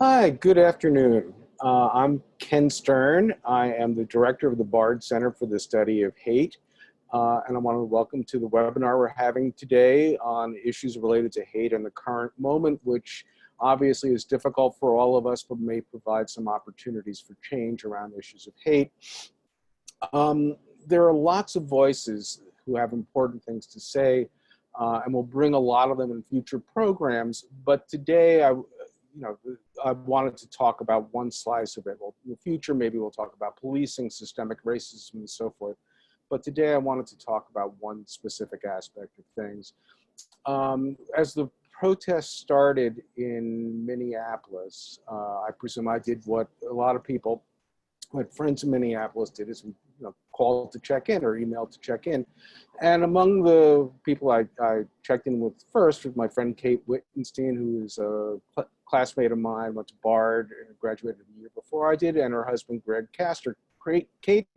Hi, good afternoon. I'm Ken Stern. I am the director of the Bard Center for the Study of Hate. And I want to welcome to the webinar we're having today on issues related to hate in the current moment, which obviously is difficult for all of us, but may provide some opportunities for change around issues of hate. There are lots of voices who have important things to say, and we'll bring a lot of them in future programs. But today, I wanted to talk about one slice of it. Well, in the future, maybe we'll talk about policing, systemic racism, and so forth. But today, I wanted to talk about one specific aspect of things. As the protests started in Minneapolis, I presume I did what a lot of people, what friends in Minneapolis did, is we called to check in or emailed to check in. And among the people I checked in with first was my friend Kate Wittenstein, who is a classmate of mine, went to Bard, graduated the year before I did, and her husband, Greg Kaster. Kate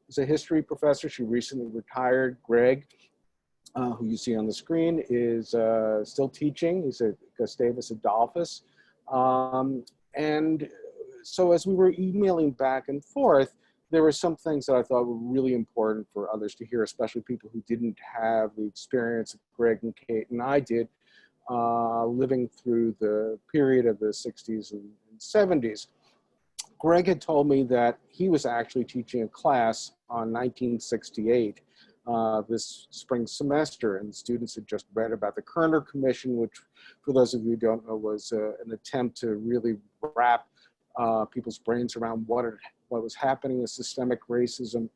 is a history professor. She recently retired. Greg, who you see on the screen, is still teaching. He's at Gustavus Adolphus. And so as we were emailing back and forth, there were some things that I thought were really important for others to hear, especially people who didn't have the experience that Greg and Kate and I did, living through the period of the 60s and 70s. Greg had told me that he was actually teaching a class on 1968 this spring semester, and students had just read about the Kerner Commission, which, for those of you who don't know, was an attempt to really wrap people's brains around what was happening with systemic racism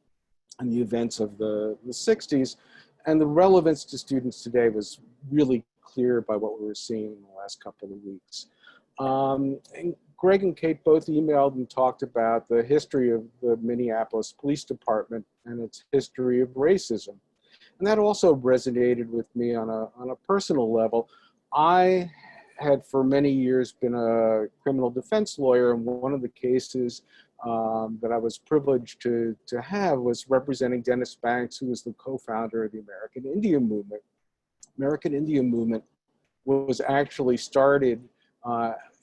and the events of the 60s. And the relevance to students today was really clear by what we were seeing in the last couple of weeks. And Greg and Kate both emailed and talked about the history of the Minneapolis Police Department and its history of racism. And that also resonated with me on a personal level. I had for many years been a criminal defense lawyer, and one of the cases that I was privileged to have was representing Dennis Banks, who was the co-founder of the American Indian Movement. American Indian Movement was actually started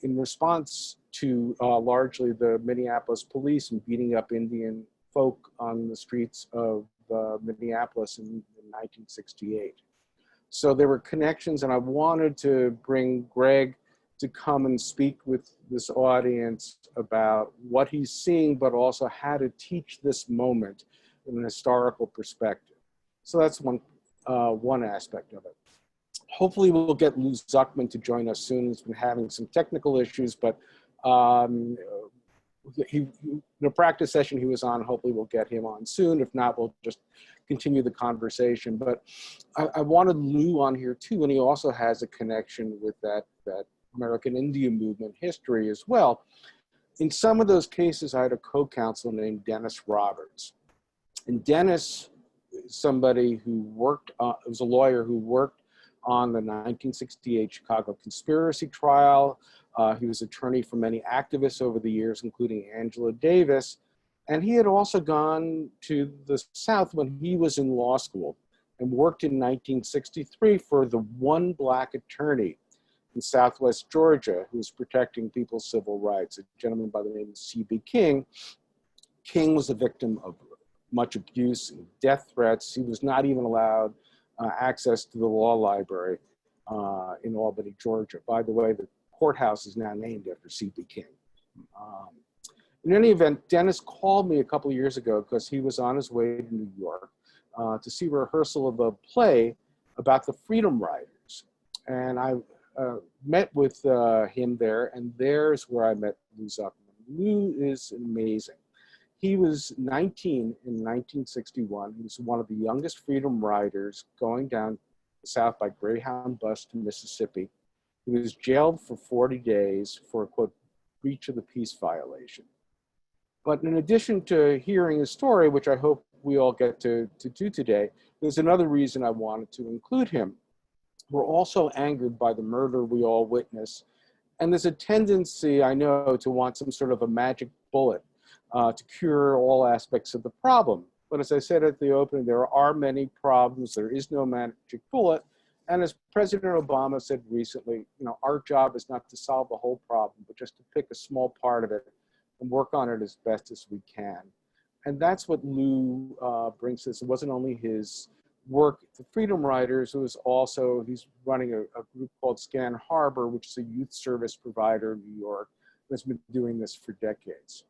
in response to largely the Minneapolis police and beating up Indian folk on the streets of Minneapolis in 1968. So there were connections, and I wanted to bring Greg to come and speak with this audience about what he's seeing, but also how to teach this moment in an historical perspective. So that's one aspect of it. Hopefully we'll get Lewis Zuchman to join us soon. He's been having some technical issues, but the practice session he was on, hopefully we'll get him on soon. If not, we'll just continue the conversation. But I wanted Lou on here too, and he also has a connection with that American Indian Movement history as well. In some of those cases, I had a co-counsel named Dennis Roberts. And Dennis is somebody who was a lawyer who worked on the 1968 Chicago conspiracy trial. He was attorney for many activists over the years, including Angela Davis. And he had also gone to the South when he was in law school and worked in 1963 for the one Black attorney in Southwest Georgia who was protecting people's civil rights, a gentleman by the name of C.B. King. King was a victim of much abuse and death threats. He was not even allowed access to the law library in Albany, Georgia. By the way, the courthouse is now named after C.B. King. In any event, Dennis called me a couple of years ago because he was on his way to New York to see a rehearsal of a play about the Freedom Riders. And I met with him there, and there's where I met Lou Zuchman. Lou is amazing. He was 19 in 1961. He was one of the youngest Freedom Riders going down south by Greyhound bus to Mississippi. He was jailed for 40 days for a, quote, breach of the peace violation. But in addition to hearing his story, which I hope we all get to do today, there's another reason I wanted to include him. We're also angered by the murder we all witness. And there's a tendency, I know, to want some sort of a magic bullet to cure all aspects of the problem. But as I said at the opening, there are many problems. There is no magic bullet. And as President Obama said recently, our job is not to solve the whole problem, but just to pick a small part of it and work on it as best as we can. And that's what Lou brings us. It wasn't only his work at the Freedom Riders, he's running a group called Scan Harbor, which is a youth service provider in New York that's been doing this for decades.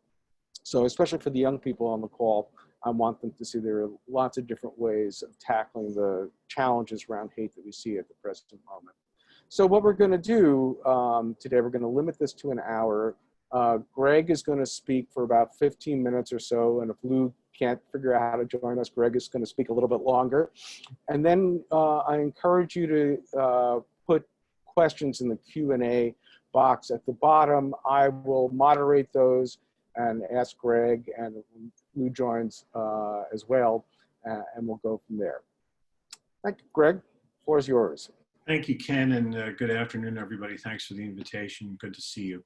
So especially for the young people on the call, I want them to see there are lots of different ways of tackling the challenges around hate that we see at the present moment. So what we're going to do today, we're going to limit this to an hour. Greg is going to speak for about 15 minutes or so, and if Lou can't figure out how to join us, Greg is going to speak a little bit longer. And then I encourage you to put questions in the Q&A box at the bottom. I will moderate those and ask Greg, and Lou joins as well, and we'll go from there. Thank you, Greg. The floor is yours. Thank you, Ken, and good afternoon, everybody. Thanks for the invitation. Good to see you.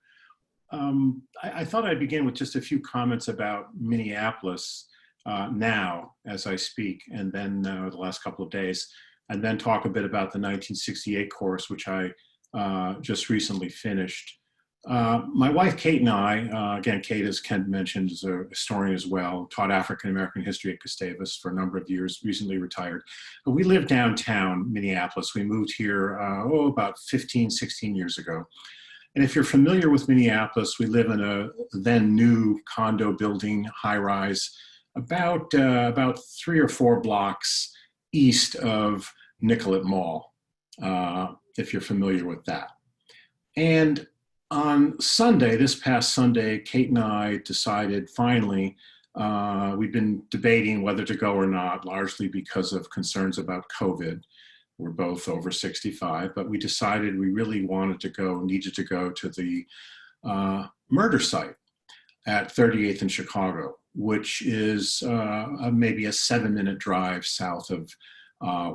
I thought I'd begin with just a few comments about Minneapolis now as I speak, and then the last couple of days, and then talk a bit about the 1968 course, which I just recently finished. My wife, Kate, and I, again, Kate, as Ken mentioned, is a historian as well, taught African-American history at Gustavus for a number of years, recently retired. But we live downtown Minneapolis. We moved here, about 15, 16 years ago. And if you're familiar with Minneapolis, we live in a then new condo building, high rise, about 3 or 4 blocks east of Nicollet Mall, if you're familiar with that. And on Sunday, this past Sunday, Kate and I decided finally, we'd been debating whether to go or not, largely because of concerns about COVID. We're both over 65, but we decided we really wanted to go, needed to go to the murder site at 38th in Chicago, which is maybe a 7-minute drive south of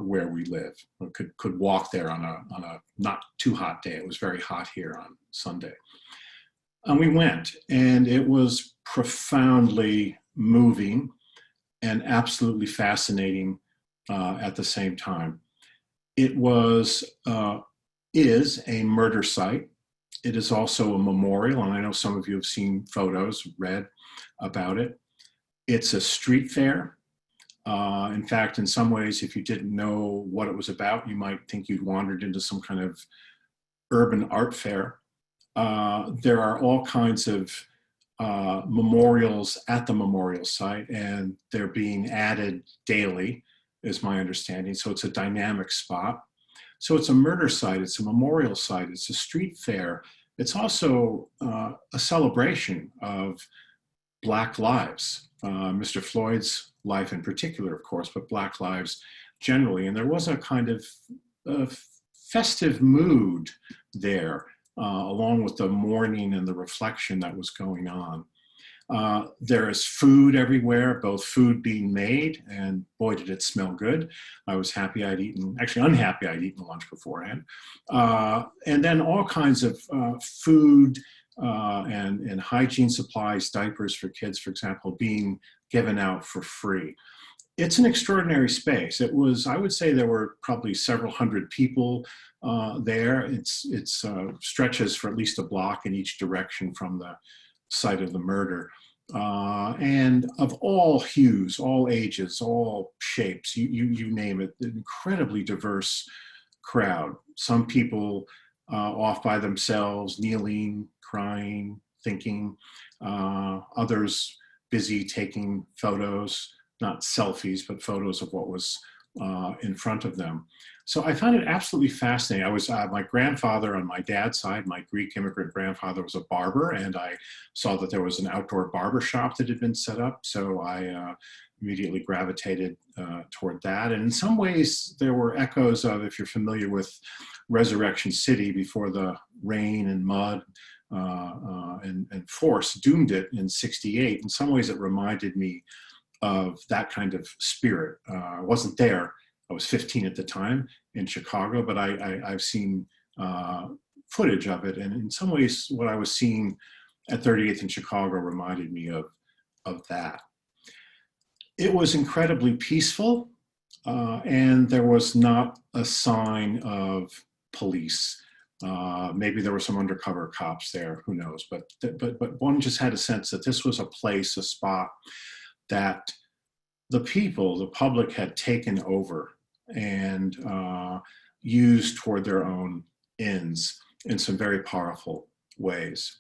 where we live. We could walk there on a not too hot day. It was very hot here on Sunday. And we went, and it was profoundly moving and absolutely fascinating at the same time. It is a murder site. It is also a memorial, and I know some of you have seen photos, read about it. It's a street fair. In fact, in some ways, if you didn't know what it was about, you might think you'd wandered into some kind of urban art fair. There are all kinds of memorials at the memorial site, and they're being added daily, is my understanding. So it's a dynamic spot. So it's a murder site, it's a memorial site, it's a street fair. It's also a celebration of Black lives, Mr. Floyd's life in particular, of course, but Black lives generally. And there was a kind of festive mood there, along with the mourning and the reflection that was going on. There is food everywhere, both food being made, and boy, did it smell good. I was happy I'd eaten, actually unhappy I'd eaten lunch beforehand. And then all kinds of food and hygiene supplies, diapers for kids, for example, being given out for free. It's an extraordinary space. It was, I would say there were probably several hundred people there. It stretches for at least a block in each direction from the site of the murder. And of all hues, all ages, all shapes, you name it, an incredibly diverse crowd. Some people off by themselves, kneeling, crying, thinking, others busy taking photos, not selfies, but photos of what was in front of them. So I found it absolutely fascinating. I was, my grandfather on my dad's side, my Greek immigrant grandfather was a barber, and I saw that there was an outdoor barber shop that had been set up. So I immediately gravitated toward that. And in some ways, there were echoes of, if you're familiar with Resurrection City, before the rain and mud and force doomed it in '68. In some ways, it reminded me of that kind of spirit. I wasn't there. I was 15 at the time in Chicago, but I've seen footage of it. And in some ways, what I was seeing at 38th in Chicago reminded me of that. It was incredibly peaceful. and there was not a sign of police. Maybe there were some undercover cops there, who knows? But one just had a sense that this was a place, a spot that the people, the public, had taken over and used toward their own ends in some very powerful ways.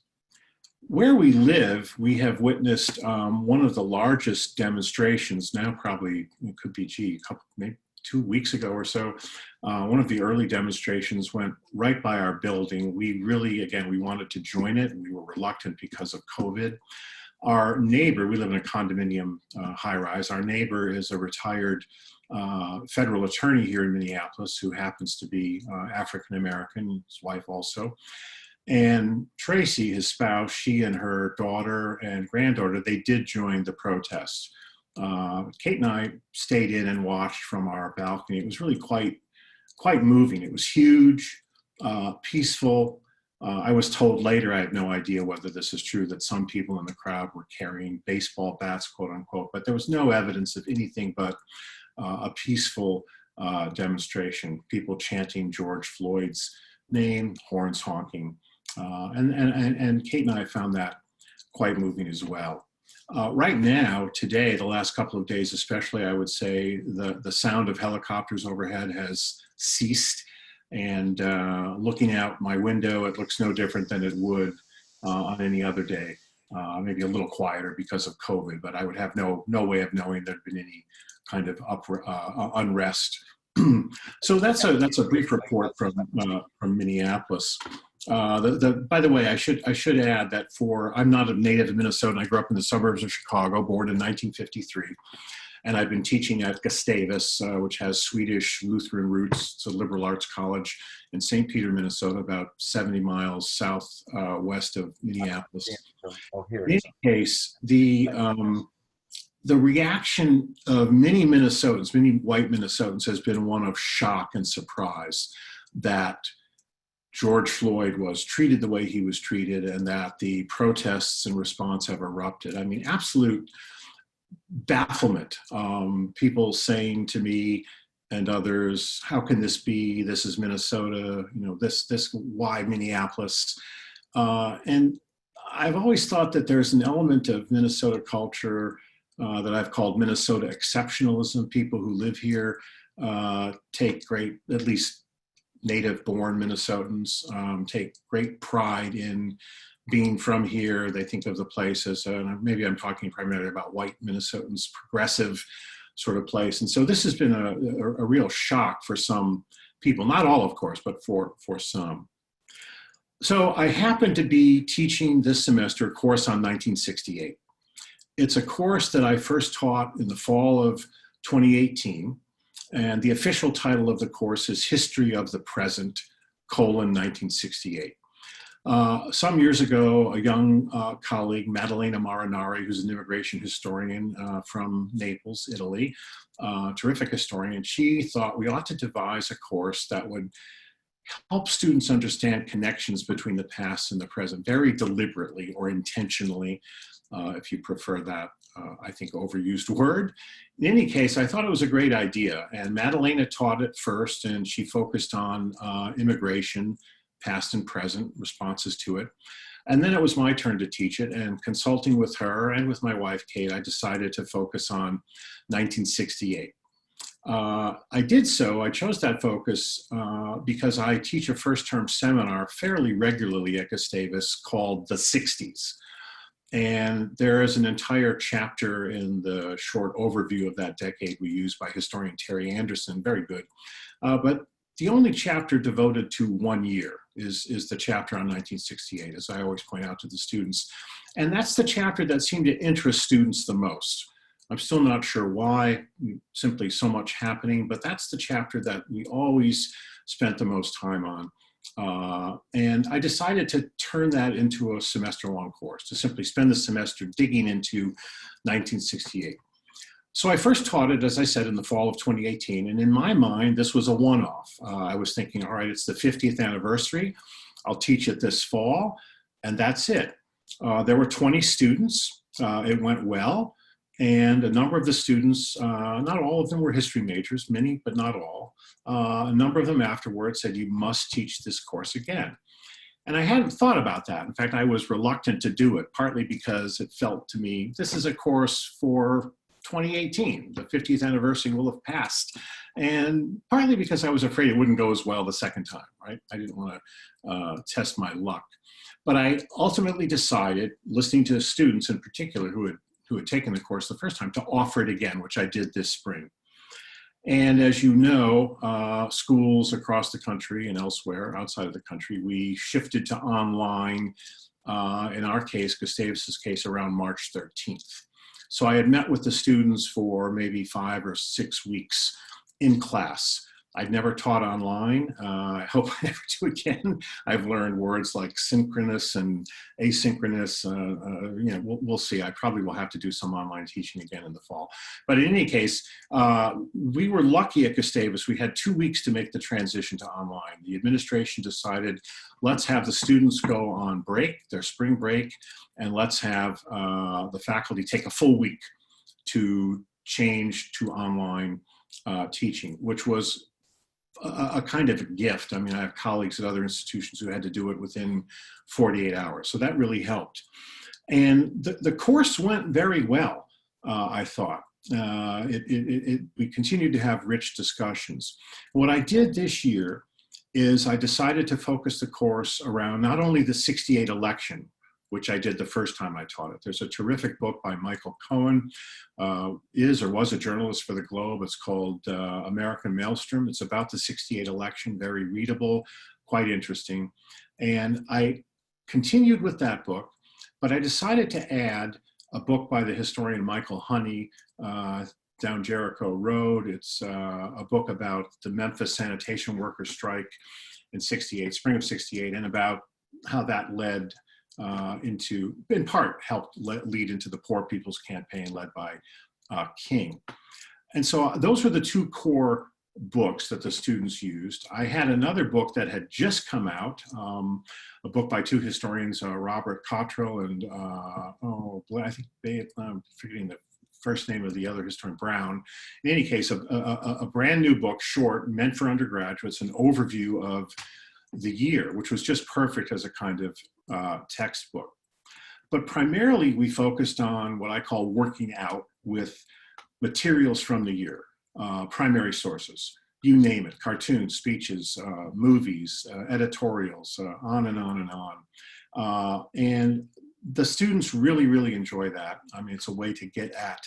Where we live, we have witnessed one of the largest demonstrations, now probably it could be, maybe 2 weeks ago or so. One of the early demonstrations went right by our building. We really, again, we wanted to join it. We were reluctant because of COVID. Our neighbor, we live in a condominium high-rise. Our neighbor is a retired federal attorney here in Minneapolis who happens to be African-American, his wife also. And Tracy, his spouse, she and her daughter and granddaughter, they did join the protest. Kate and I stayed in and watched from our balcony. It was really quite moving. It was huge, peaceful. I was told later, I have no idea whether this is true, that some people in the crowd were carrying baseball bats, quote unquote, but there was no evidence of anything but a peaceful demonstration, people chanting George Floyd's name, horns honking. And Kate and I found that quite moving as well. Right now, today, the last couple of days especially, I would say the sound of helicopters overhead has ceased. And looking out my window, it looks no different than it would on any other day. Maybe a little quieter because of COVID, but I would have no way of knowing there'd been any kind of unrest. So that's a brief report from Minneapolis. By the way, I should add that I'm not a native of Minnesota. I grew up in the suburbs of Chicago, born in 1953. And I've been teaching at Gustavus, which has Swedish Lutheran roots. It's a liberal arts college in St. Peter, Minnesota, about 70 miles southwest of Minneapolis. In any case, the reaction of many Minnesotans, many white Minnesotans, has been one of shock and surprise that George Floyd was treated the way he was treated and that the protests in response have erupted. I mean, absolute bafflement. People saying to me and others, how can this be? This is Minnesota, why Minneapolis? And I've always thought that there's an element of Minnesota culture that I've called Minnesota exceptionalism. People who live here take great, at least native-born Minnesotans, take great pride in being from here. They think of the place as, maybe I'm talking primarily about white Minnesotans, progressive sort of place. And so this has been a real shock for some people, not all, of course, but for some. So I happen to be teaching this semester a course on 1968. It's a course that I first taught in the fall of 2018. And the official title of the course is History of the Present, 1968. Some years ago, a young colleague, Maddalena Marinari, who's an immigration historian from Naples, Italy, terrific historian, she thought we ought to devise a course that would help students understand connections between the past and the present, very deliberately or intentionally, if you prefer that, I think, overused word. In any case, I thought it was a great idea. And Maddalena taught it first, and she focused on immigration, past and present, responses to it. And then it was my turn to teach it, and consulting with her and with my wife, Kate, I decided to focus on 1968. I did so, I chose that focus because I teach a first-term seminar fairly regularly at Gustavus called The 60s. And there is an entire chapter in the short overview of that decade we use by historian Terry Anderson, very good. But the only chapter devoted to 1 year is the chapter on 1968, as I always point out to the students. And that's the chapter that seemed to interest students the most. I'm still not sure why, simply so much happening, but that's the chapter that we always spent the most time on. And I decided to turn that into a semester-long course, to simply spend the semester digging into 1968. So I first taught it, as I said, in the fall of 2018. And in my mind, this was a one-off. I was thinking, all right, it's the 50th anniversary. I'll teach it this fall, and that's it. There were 20 students. It went well. And a number of the students, not all of them were history majors, many, but not all. A number of them afterwards said, you must teach this course again. And I hadn't thought about that. In fact, I was reluctant to do it, partly because it felt to me, this is a course for 2018. The 50th anniversary will have passed. And partly because I was afraid it wouldn't go as well the second time, right? I didn't want to test my luck. But I ultimately decided, listening to students in particular who had taken the course the first time, to offer it again, which I did this spring. And as you know, schools across the country and elsewhere outside of the country, we shifted to online, in our case, Gustavus's case, around March 13th. So I had met with the students for maybe 5 or 6 weeks in class. I've never taught online. I hope I never do again. I've learned words like synchronous and asynchronous. We'll see. I probably will have to do some online teaching again in the fall. But in any case, we were lucky at Gustavus. We had 2 weeks to make the transition to online. The administration decided, let's have the students go on break, their spring break, and let's have the faculty take a full week to change to online teaching, which was a kind of a gift. I mean, I have colleagues at other institutions who had to do it within 48 hours. So that really helped. And the course went very well, I thought. We continued to have rich discussions. What I did this year is I decided to focus the course around not only the '68 election, which I did the first time I taught it. There's a terrific book by Michael Cohen, is or was a journalist for the Globe. It's called American Maelstrom. It's about the '68 election, very readable, quite interesting. And I continued with that book, but I decided to add a book by the historian Michael Honey, Down Jericho Road. It's a book about the Memphis sanitation workers strike in '68, spring of '68, and about how that led into, in part, helped lead into the Poor People's Campaign led by King. And so those were the two core books that the students used. I had another book that had just come out, a book by two historians, Robert Cottrell and, I think I'm forgetting the first name of the other historian, Brown. In any case, a brand new book, short, meant for undergraduates, an overview of the year, which was just perfect as a kind of textbook. But primarily we focused on what I call working out with materials from the year, primary sources, you name it, cartoons, speeches, movies, editorials, on and on and on. And the students really, really enjoy that. I mean, it's a way to get at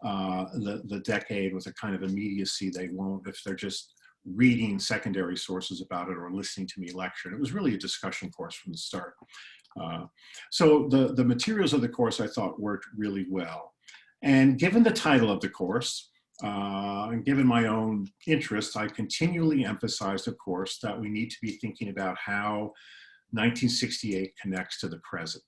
the decade with a kind of immediacy they won't if they're just reading secondary sources about it or listening to me lecture. And it was really a discussion course from the start. So the materials of the course I thought worked really well. And given the title of the course, and given my own interest, I continually emphasized, of course, that we need to be thinking about how 1968 connects to the present.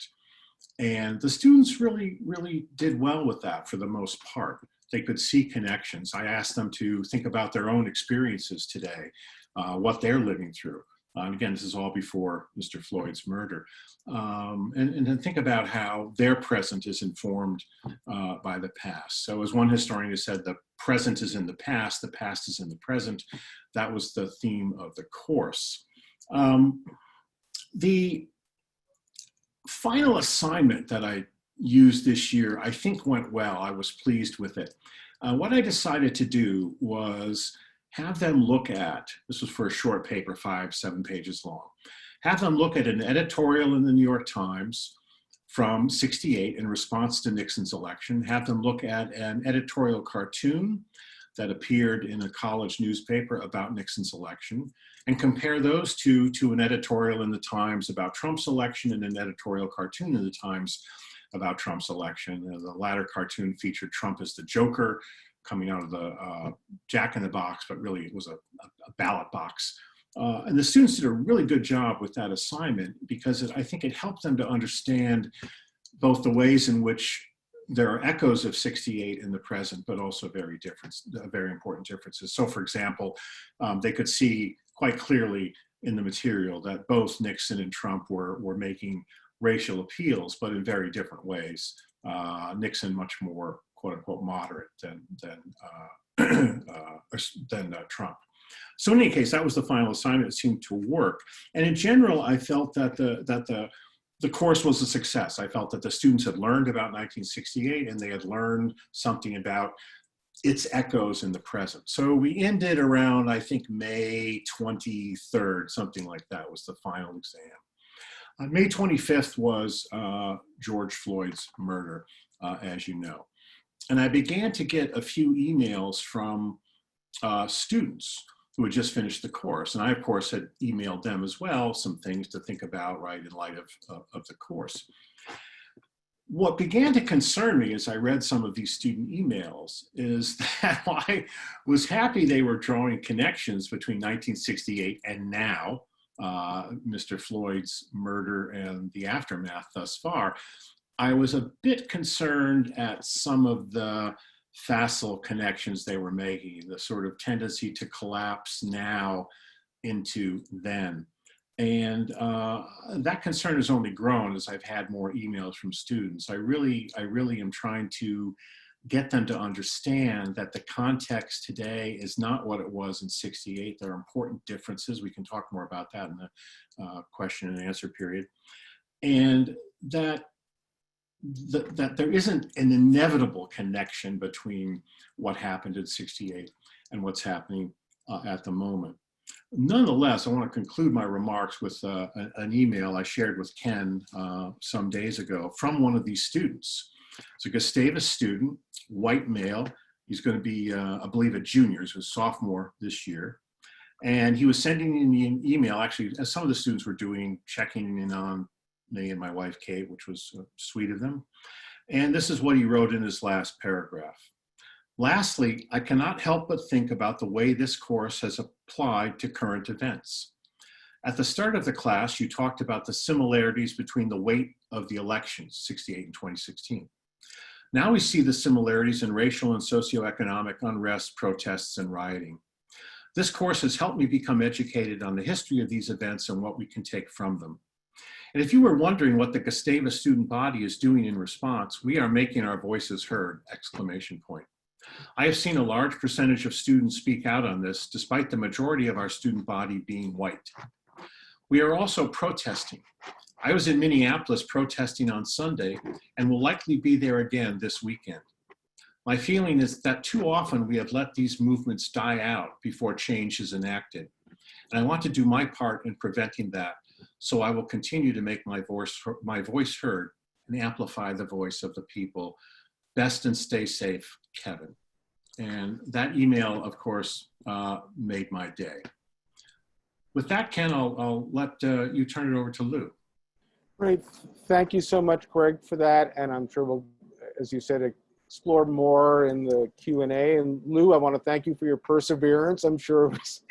And the students really, really did well with that for the most part. They could see connections. I asked them to think about their own experiences today, what they're living through. And again, this is all before Mr. Floyd's murder. And then think about how their present is informed by the past. So as one historian has said, the present is in the past is in the present. That was the theme of the course. The final assignment that I used this year, I think went well. I was pleased with it. What I decided to do was have them look at, this was for a short paper, 5-7 pages long, have them look at an editorial in the New York Times from '68 in response to Nixon's election, have them look at an editorial cartoon that appeared in a college newspaper about Nixon's election, and compare those two to an editorial in the Times about Trump's election and an editorial cartoon in the Times about Trump's election. The latter cartoon featured Trump as the Joker coming out of the Jack-in-the-Box, but really it was a ballot box. And the students did a really good job with that assignment because I think it helped them to understand both the ways in which there are echoes of '68 in the present, but also very important differences. So for example, they could see quite clearly in the material that both Nixon and Trump were making racial appeals, but in very different ways. Nixon much more quote unquote moderate than Trump. So in any case, that was the final assignment. It seemed to work. And in general, I felt that the course was a success. I felt that the students had learned about 1968 and they had learned something about its echoes in the present. So we ended around, I think, May 23rd, something like that was the final exam. May 25th was George Floyd's murder, as you know. And I began to get a few emails from students who had just finished the course. And I, of course, had emailed them as well, some things to think about, right, in light of the course. What began to concern me as I read some of these student emails is that I was happy they were drawing connections between 1968 and now, Mr. Floyd's murder and the aftermath thus far. I was a bit concerned at some of the facile connections they were making, the sort of tendency to collapse now into then. And that concern has only grown as I've had more emails from students. I really am trying to get them to understand that the context today is not what it was in '68. There are important differences. We can talk more about that in the question and answer period. And that there isn't an inevitable connection between what happened in '68 and what's happening at the moment. Nonetheless, I want to conclude my remarks with an email I shared with Ken some days ago from one of these students. It's a Gustavus student, white male. He's going to be, I believe, a junior. He's a sophomore this year. And he was sending me an email, actually, as some of the students were doing, checking in on me and my wife, Kate, which was sweet of them. And this is what he wrote in his last paragraph. Lastly, I cannot help but think about the way this course has applied to current events. At the start of the class, you talked about the similarities between the weight of the elections, '68 and 2016. Now we see the similarities in racial and socioeconomic unrest, protests, and rioting. This course has helped me become educated on the history of these events and what we can take from them. And if you were wondering what the Gustavus student body is doing in response, we are making our voices heard, exclamation point. I have seen a large percentage of students speak out on this, despite the majority of our student body being white. We are also protesting. I was in Minneapolis protesting on Sunday and will likely be there again this weekend. My feeling is that too often we have let these movements die out before change is enacted. And I want to do my part in preventing that, so I will continue to make my voice heard and amplify the voice of the people. Best and stay safe, Kevin. And that email, of course, made my day. With that, Ken, I'll let you turn it over to Lou. Great. Thank you so much, Greg, for that. And I'm sure we'll, as you said, explore more in the Q&A. And Lou, I want to thank you for your perseverance. I'm sure it was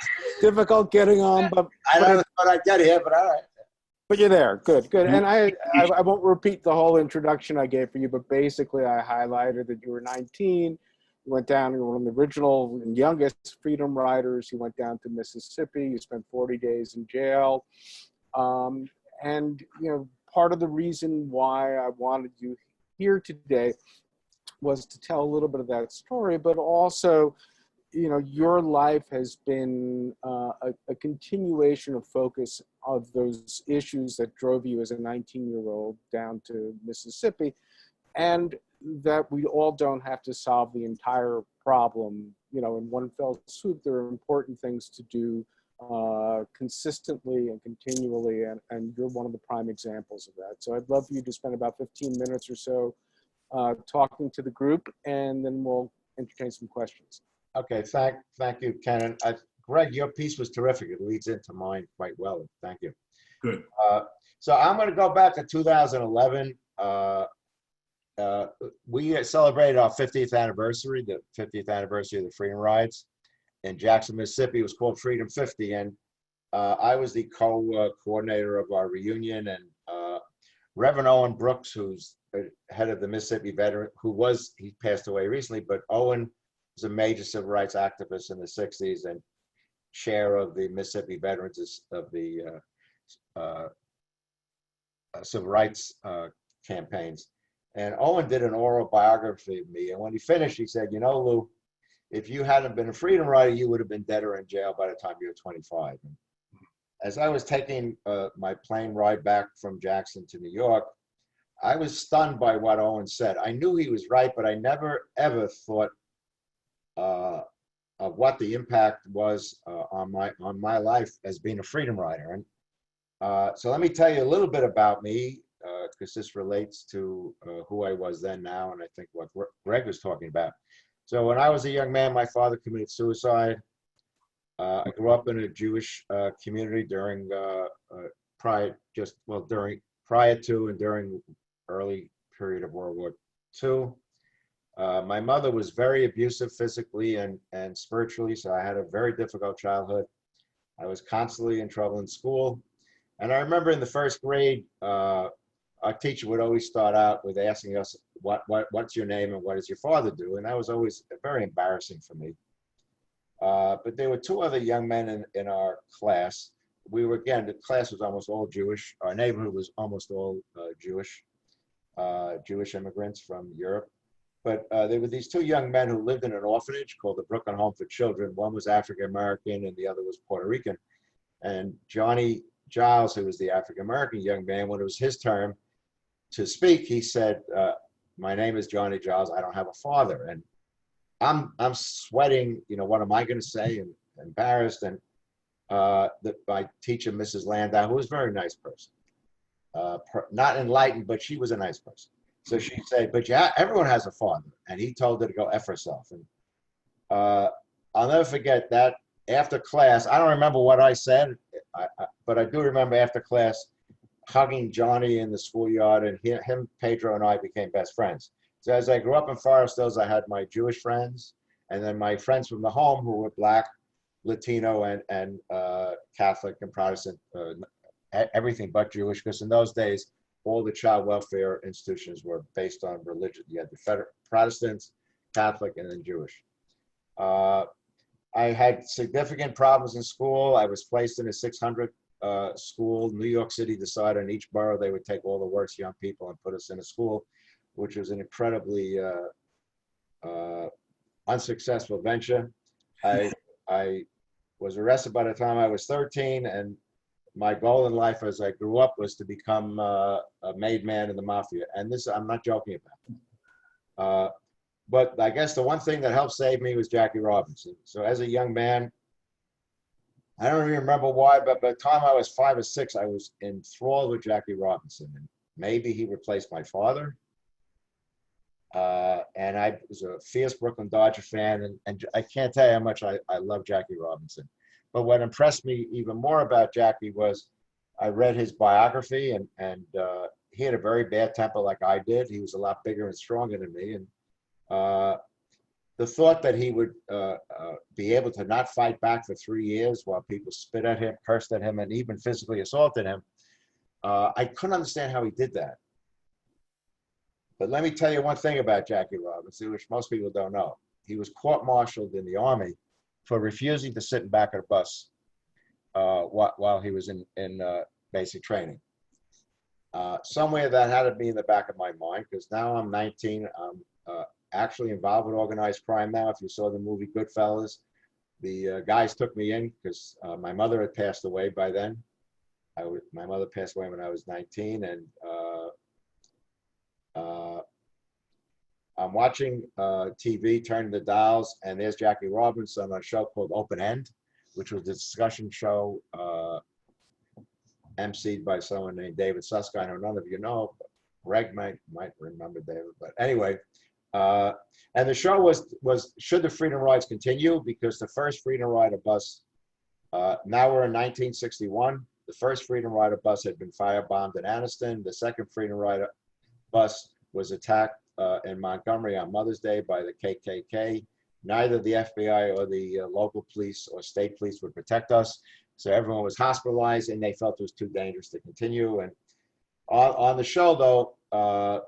difficult getting on, but I don't know what I get here, but all right. But you're there. Good, good. And I won't repeat the whole introduction I gave for you, but basically I highlighted that you were 19. You went down, you were one of the original and youngest freedom riders. You went down to Mississippi. You spent 40 days in jail. And, you know, part of the reason why I wanted you here today was to tell a little bit of that story, but also, you know, your life has been a continuation of focus of those issues that drove you as a 19-year-old down to Mississippi, and that we all don't have to solve the entire problem, you know, in one fell swoop. There are important things to do consistently and continually, and you're one of the prime examples of that. So I'd love for you to spend about 15 minutes or so talking to the group, and then we'll entertain some questions. Okay, thank you, Ken. Greg, your piece was terrific. It leads into mine quite well. Thank you. Good. So I'm going to go back to 2011. We celebrated our 50th anniversary, the 50th anniversary of the Freedom Rides in Jackson, Mississippi. It was called Freedom 50, and I was the co-coordinator of our reunion. And Reverend Owen Brooks, who's head of the Mississippi Veteran, he passed away recently, but Owen was a major civil rights activist in the 60s and chair of the Mississippi Veterans of the civil rights campaigns. And Owen did an oral biography of me. And when he finished, he said, you know, Lou, if you hadn't been a freedom rider, you would have been dead or in jail by the time you were 25. And as I was taking my plane ride back from Jackson to New York, I was stunned by what Owen said. I knew he was right, but I never, ever thought of what the impact was on my life as being a freedom rider. And so let me tell you a little bit about me, because this relates to who I was then, now, and I think what Greg was talking about. So when I was a young man, my father committed suicide. I grew up in a Jewish community during prior to and during early period of World War II. My mother was very abusive physically and spiritually, so I had a very difficult childhood. I was constantly in trouble in school. And I remember in the first grade, our teacher would always start out with asking us, what's your name and what does your father do? And that was always very embarrassing for me. But there were two other young men in our class. We were, again, the class was almost all Jewish. Our neighborhood was almost all Jewish immigrants from Europe. But there were these two young men who lived in an orphanage called the Brooklyn Home for Children. One was African-American and the other was Puerto Rican. And Johnny Giles, who was the African-American young man, when it was his turn to speak, he said, my name is Johnny Giles, I don't have a father. And I'm sweating, you know, what am I going to say, and embarrassed. And my teacher, Mrs. Landau, who was a very nice person, not enlightened, but she was a nice person. So she said, but yeah, everyone has a father. And he told her to go F herself. And I'll never forget that after class, I don't remember what I said, but I do remember after class hugging Johnny in the schoolyard, and him, Pedro, and I became best friends. So as I grew up in Forest Hills, I had my Jewish friends, and then my friends from the home who were Black, Latino, and Catholic and Protestant, everything but Jewish, because in those days, all the child welfare institutions were based on religion. You had the Federal Protestants, Catholic, and then Jewish. I had significant problems in school. I was placed in a 600 school. New York City decided in each borough they would take all the worst young people and put us in a school, which was an incredibly unsuccessful venture. I was arrested by the time I was 13, and my goal in life as I grew up was to become a made man in the mafia. And this, I'm not joking about. But I guess the one thing that helped save me was Jackie Robinson. So as a young man, I don't even remember why, but by the time I was 5 or 6, I was enthralled with Jackie Robinson. And maybe he replaced my father. And I was a fierce Brooklyn Dodger fan, and I can't tell you how much I love Jackie Robinson. But what impressed me even more about Jackie was I read his biography, and he had a very bad temper like I did. He was a lot bigger and stronger than me. And the thought that he would be able to not fight back for 3 years while people spit at him, cursed at him, and even physically assaulted him, I couldn't understand how he did that. But let me tell you one thing about Jackie Robinson, which most people don't know. He was court-martialed in the Army for refusing to sit in back of the bus while he was in basic training. Somewhere that had to be in the back of my mind, because now I'm 19. I'm actually involved with organized crime now. If you saw the movie Goodfellas, the guys took me in because my mother had passed away by then. My mother passed away when I was 19, and I'm watching TV, turning the dials, and there's Jackie Robinson on a show called Open End, which was a discussion show emceed by someone named David Susskind, who none of you know. Greg might remember David, but anyway. And the show was should the Freedom Rides continue? Because the first Freedom Rider bus, now we're in 1961, the first Freedom Rider bus had been firebombed in Anniston. The second Freedom Rider bus was attacked in Montgomery on Mother's Day by the KKK. Neither the FBI or the local police or state police would protect us. So everyone was hospitalized, and they felt it was too dangerous to continue. And on the show, though,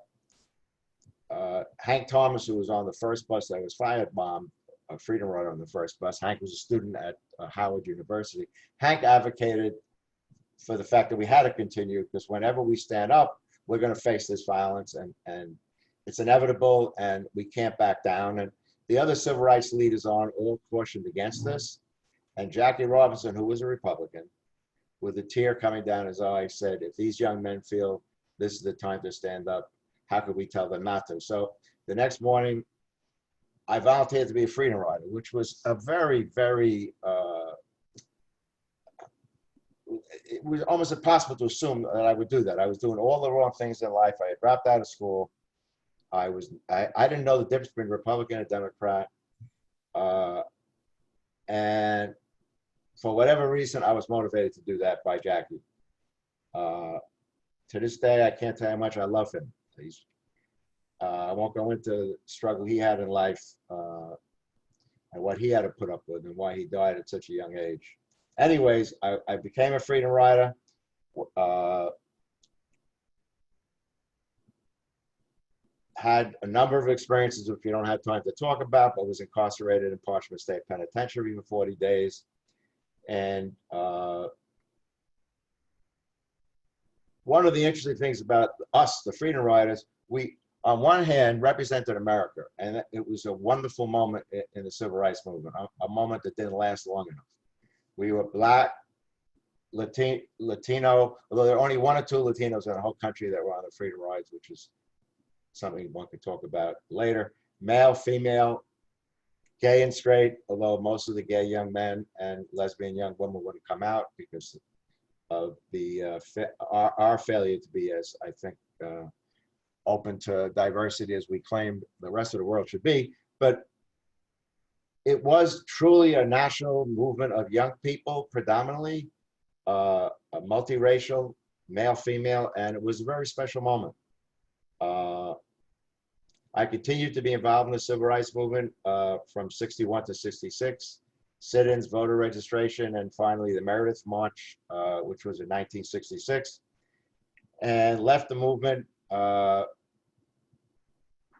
Hank Thomas, who was on the first bus that was firebombed, a Freedom Rider on the first bus. Hank was a student at Howard University. Hank advocated for the fact that we had to continue, because whenever we stand up, we're going to face this violence. And it's inevitable and we can't back down. And the other civil rights leaders on all cautioned against this. And Jackie Robinson, who was a Republican, with a tear coming down his eye, said, if these young men feel this is the time to stand up, how could we tell them not to? So the next morning, I volunteered to be a freedom rider, which was a very, very, it was almost impossible to assume that I would do that. I was doing all the wrong things in life. I had dropped out of school. I didn't know the difference between Republican and Democrat. And for whatever reason, I was motivated to do that by Jackie. To this day, I can't tell you how much I love him. I won't go into the struggle he had in life and what he had to put up with and why he died at such a young age. Anyways, I became a freedom rider. Had a number of experiences which we don't have time to talk about, but was incarcerated in Parchment State Penitentiary for 40 days. And one of the interesting things about us, the freedom riders, we, on one hand, represented America. And it was a wonderful moment in the civil rights movement, a moment that didn't last long enough. We were Black, Latino, although there are only 1 or 2 Latinos in the whole country that were on the freedom rides, which is something one could talk about later. Male, female, gay and straight, although most of the gay young men and lesbian young women wouldn't come out because of the our failure to be, as I think, open to diversity as we claim the rest of the world should be. But it was truly a national movement of young people, predominantly, a multiracial, male, female, and it was a very special moment. I continued to be involved in the civil rights movement from 61 to 66, sit-ins, voter registration, and finally the Meredith March, which was in 1966, and left the movement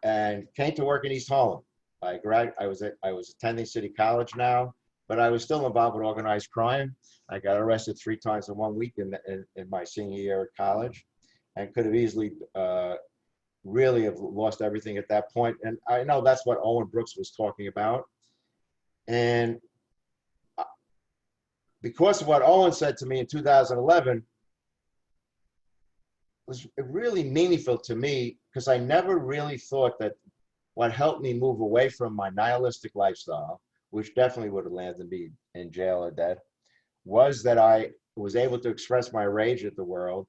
and came to work in East Harlem. I was attending City College now, but I was still involved with organized crime. I got arrested 3 times in 1 week in my senior year at college, and could have easily really have lost everything at that point. And I know that's what Owen Brooks was talking about. And because of what Owen said to me in 2011, was really meaningful to me, because I never really thought that what helped me move away from my nihilistic lifestyle, which definitely would have landed me in jail or dead, was that I was able to express my rage at the world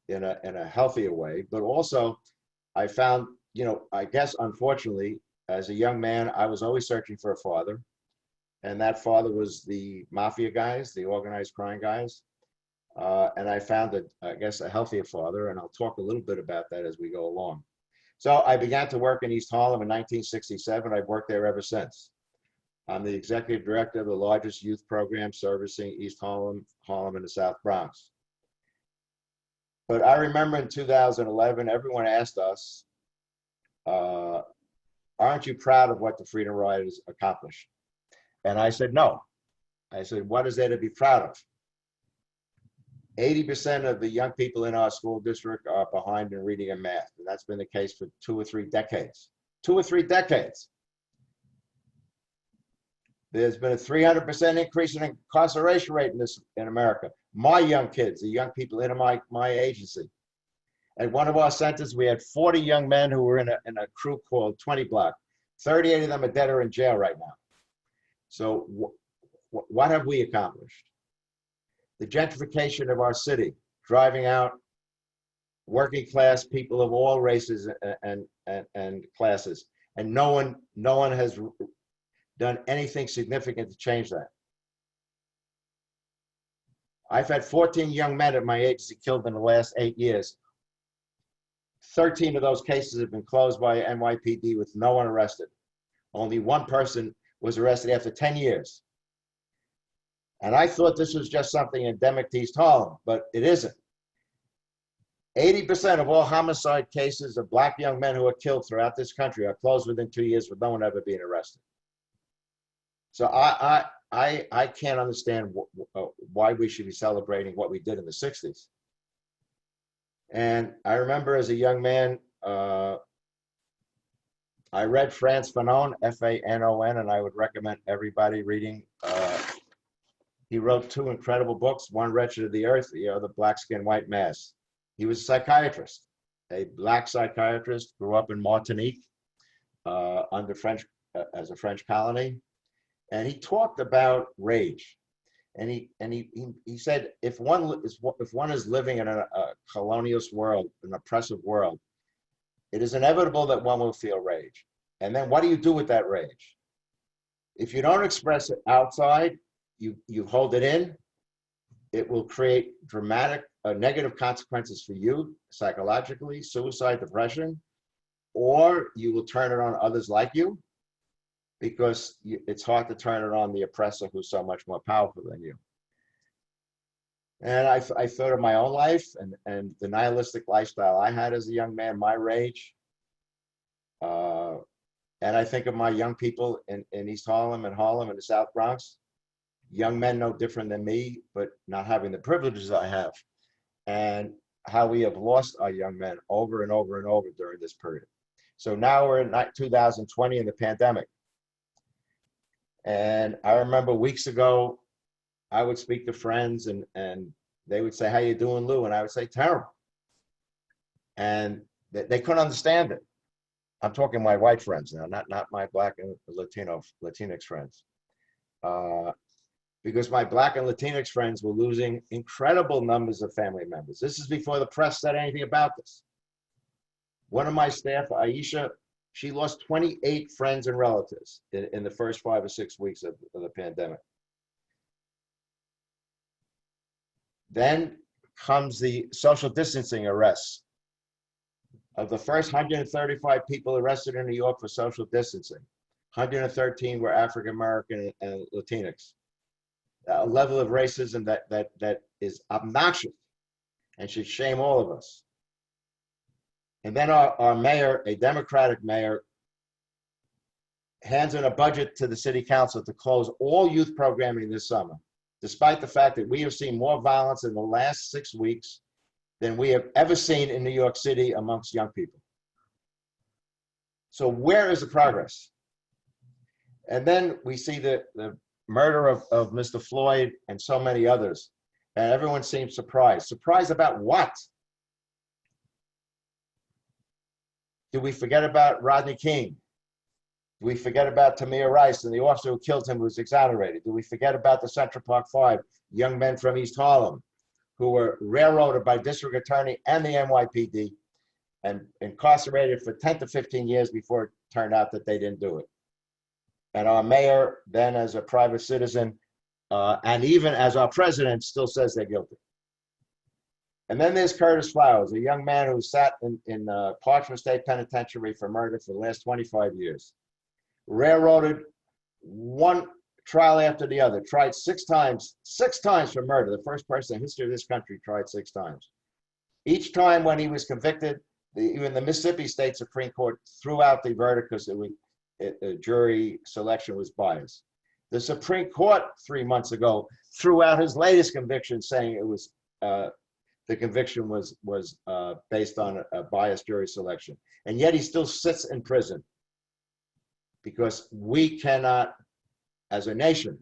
in a healthier way. But also I found, I guess, unfortunately, as a young man, I was always searching for a father. And that father was the mafia guys, the organized crime guys. And I found, I guess, a healthier father. And I'll talk a little bit about that as we go along. So I began to work in East Harlem in 1967. I've worked there ever since. I'm the executive director of the largest youth program servicing East Harlem, and the South Bronx. But I remember in 2011, everyone asked us, aren't you proud of what the Freedom Riders accomplished? And I said, no. I said, what is there to be proud of? 80% of the young people in our school district are behind in reading and math. And that's been the case for 2 or 3 decades. 2 or 3 decades. There's been a 300% increase in incarceration rate in America. My young kids, the young people in my agency. At one of our centers, we had 40 young men who were in a crew called 20 Block. 38 of them are dead or in jail right now. So what have we accomplished? The gentrification of our city, driving out working class people of all races and classes. And no one has done anything significant to change that. I've had 14 young men at my agency killed in the last 8 years. 13 of those cases have been closed by NYPD with no one arrested. Only 1 person was arrested after 10 years. And I thought this was just something endemic to East Harlem, but it isn't. 80% of all homicide cases of Black young men who are killed throughout this country are closed within 2 years with no one ever being arrested. So I can't understand why we should be celebrating what we did in the 60s. And I remember as a young man, I read Frantz Fanon, Fanon, and I would recommend everybody reading. He wrote two incredible books, one Wretched of the Earth, the other Black Skin, White Mass. He was a psychiatrist, a black psychiatrist, grew up in Martinique under French, as a French colony. And he talked about rage. And he said, if one is living in a colonialist world, an oppressive world, it is inevitable that one will feel rage. And then what do you do with that rage? If you don't express it outside, you hold it in, it will create dramatic negative consequences for you psychologically, suicide, depression, or you will turn it on others like you, because it's hard to turn it on the oppressor who's so much more powerful than you. And I thought of my own life and the nihilistic lifestyle I had as a young man, my rage. And I think of my young people in East Harlem and Harlem and the South Bronx, young men no different than me, but not having the privileges I have, and how we have lost our young men over and over and over during this period. So now we're in 2020 in the pandemic. And I remember weeks ago, I would speak to friends and they would say, "How you doing, Lou?" And I would say, "Terrible." And they couldn't understand it. I'm talking my white friends now, not my black and Latinx friends. Because my black and Latinx friends were losing incredible numbers of family members. This is before the press said anything about this. One of my staff, Aisha, she lost 28 friends and relatives in the first 5 or 6 weeks of the pandemic. Then comes the social distancing arrests. Of the first 135 people arrested in New York for social distancing, 113 were African American and Latinx. A level of racism that is obnoxious and should shame all of us. And then our mayor, a Democratic mayor, hands in a budget to the city council to close all youth programming this summer, despite the fact that we have seen more violence in the last 6 weeks than we have ever seen in New York City amongst young people. So where is the progress? And then we see the murder of Mr. Floyd and so many others, and everyone seems surprised. Surprised about what? Did we forget about Rodney King? Do we forget about Tamir Rice and the officer who killed him was exonerated? Do we forget about the Central Park Five, young men from East Harlem, who were railroaded by district attorney and the NYPD and incarcerated for 10 to 15 years before it turned out that they didn't do it? And our mayor, then as a private citizen, and even as our president, still says they're guilty. And then there's Curtis Flowers, a young man who sat in Parchment State Penitentiary for murder for the last 25 years. Railroaded, one trial after the other, tried 6 times for murder. The first person in the history of this country tried 6 times. Each time when he was convicted, even the Mississippi State Supreme Court threw out the verdict because jury selection was biased. The Supreme Court 3 months ago threw out his latest conviction, saying it was the conviction was based on a biased jury selection, and yet he still sits in prison because we cannot, as a nation,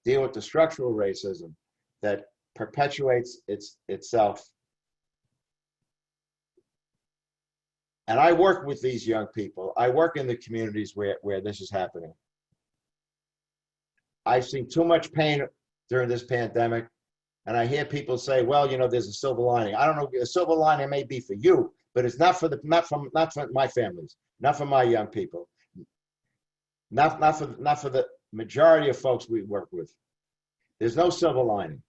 deal with the structural racism that perpetuates itself. And I work with these young people. I work in the communities where this is happening. I've seen too much pain during this pandemic, and I hear people say, "Well, you know, there's a silver lining." I don't know. A silver lining may be for you, but it's not for my families, not for my young people, not for the majority of folks we work with. There's no silver lining.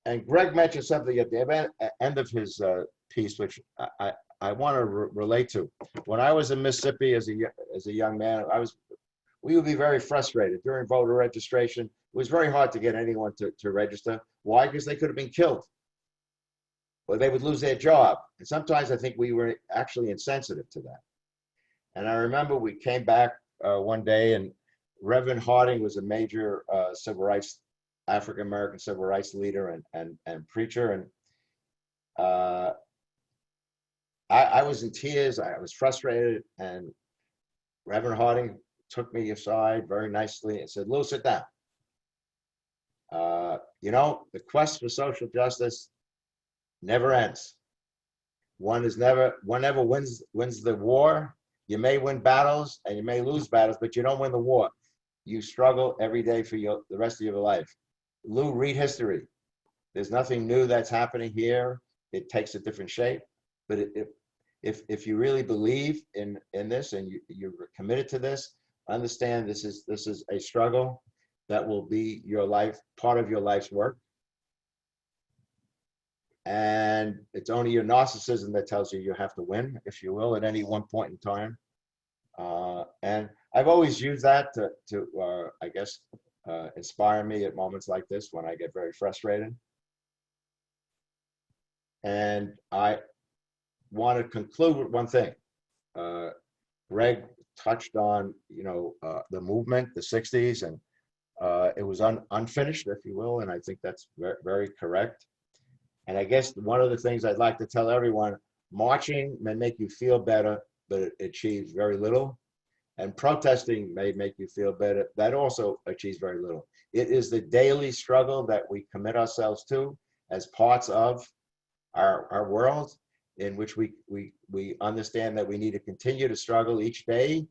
And Greg mentioned something at the end of his piece, which I want to relate to. When I was in Mississippi as a young man, we would be very frustrated during voter registration. It was very hard to get anyone to register. Why? Because they could have been killed, or they would lose their job. And sometimes I think we were actually insensitive to that. And I remember we came back one day, and Reverend Harding was a major African-American civil rights leader and preacher. And I was in tears. I was frustrated, and Reverend Harding took me aside very nicely and said, "Lou, sit down. You know, the quest for social justice never ends. One never wins the war. You may win battles and you may lose battles, but you don't win the war. You struggle every day for the rest of your life. Lou, read history. There's nothing new that's happening here. It takes a different shape. But if you really believe in this and you're committed to this, understand this is a struggle that will be your life, part of your life's work. And it's only your narcissism that tells you have to win, if you will, at any one point in time. And I've always used that to I guess, inspire me at moments like this when I get very frustrated. And I want to conclude with one thing. Greg touched on, the movement, the 60s, and it was unfinished, if you will, and I think that's very, very correct. And I guess one of the things I'd like to tell everyone, marching may make you feel better, but it achieves very little. And protesting may make you feel better. That also achieves very little. It is the daily struggle that we commit ourselves to as parts of our world, in which we understand that we need to continue to struggle each day.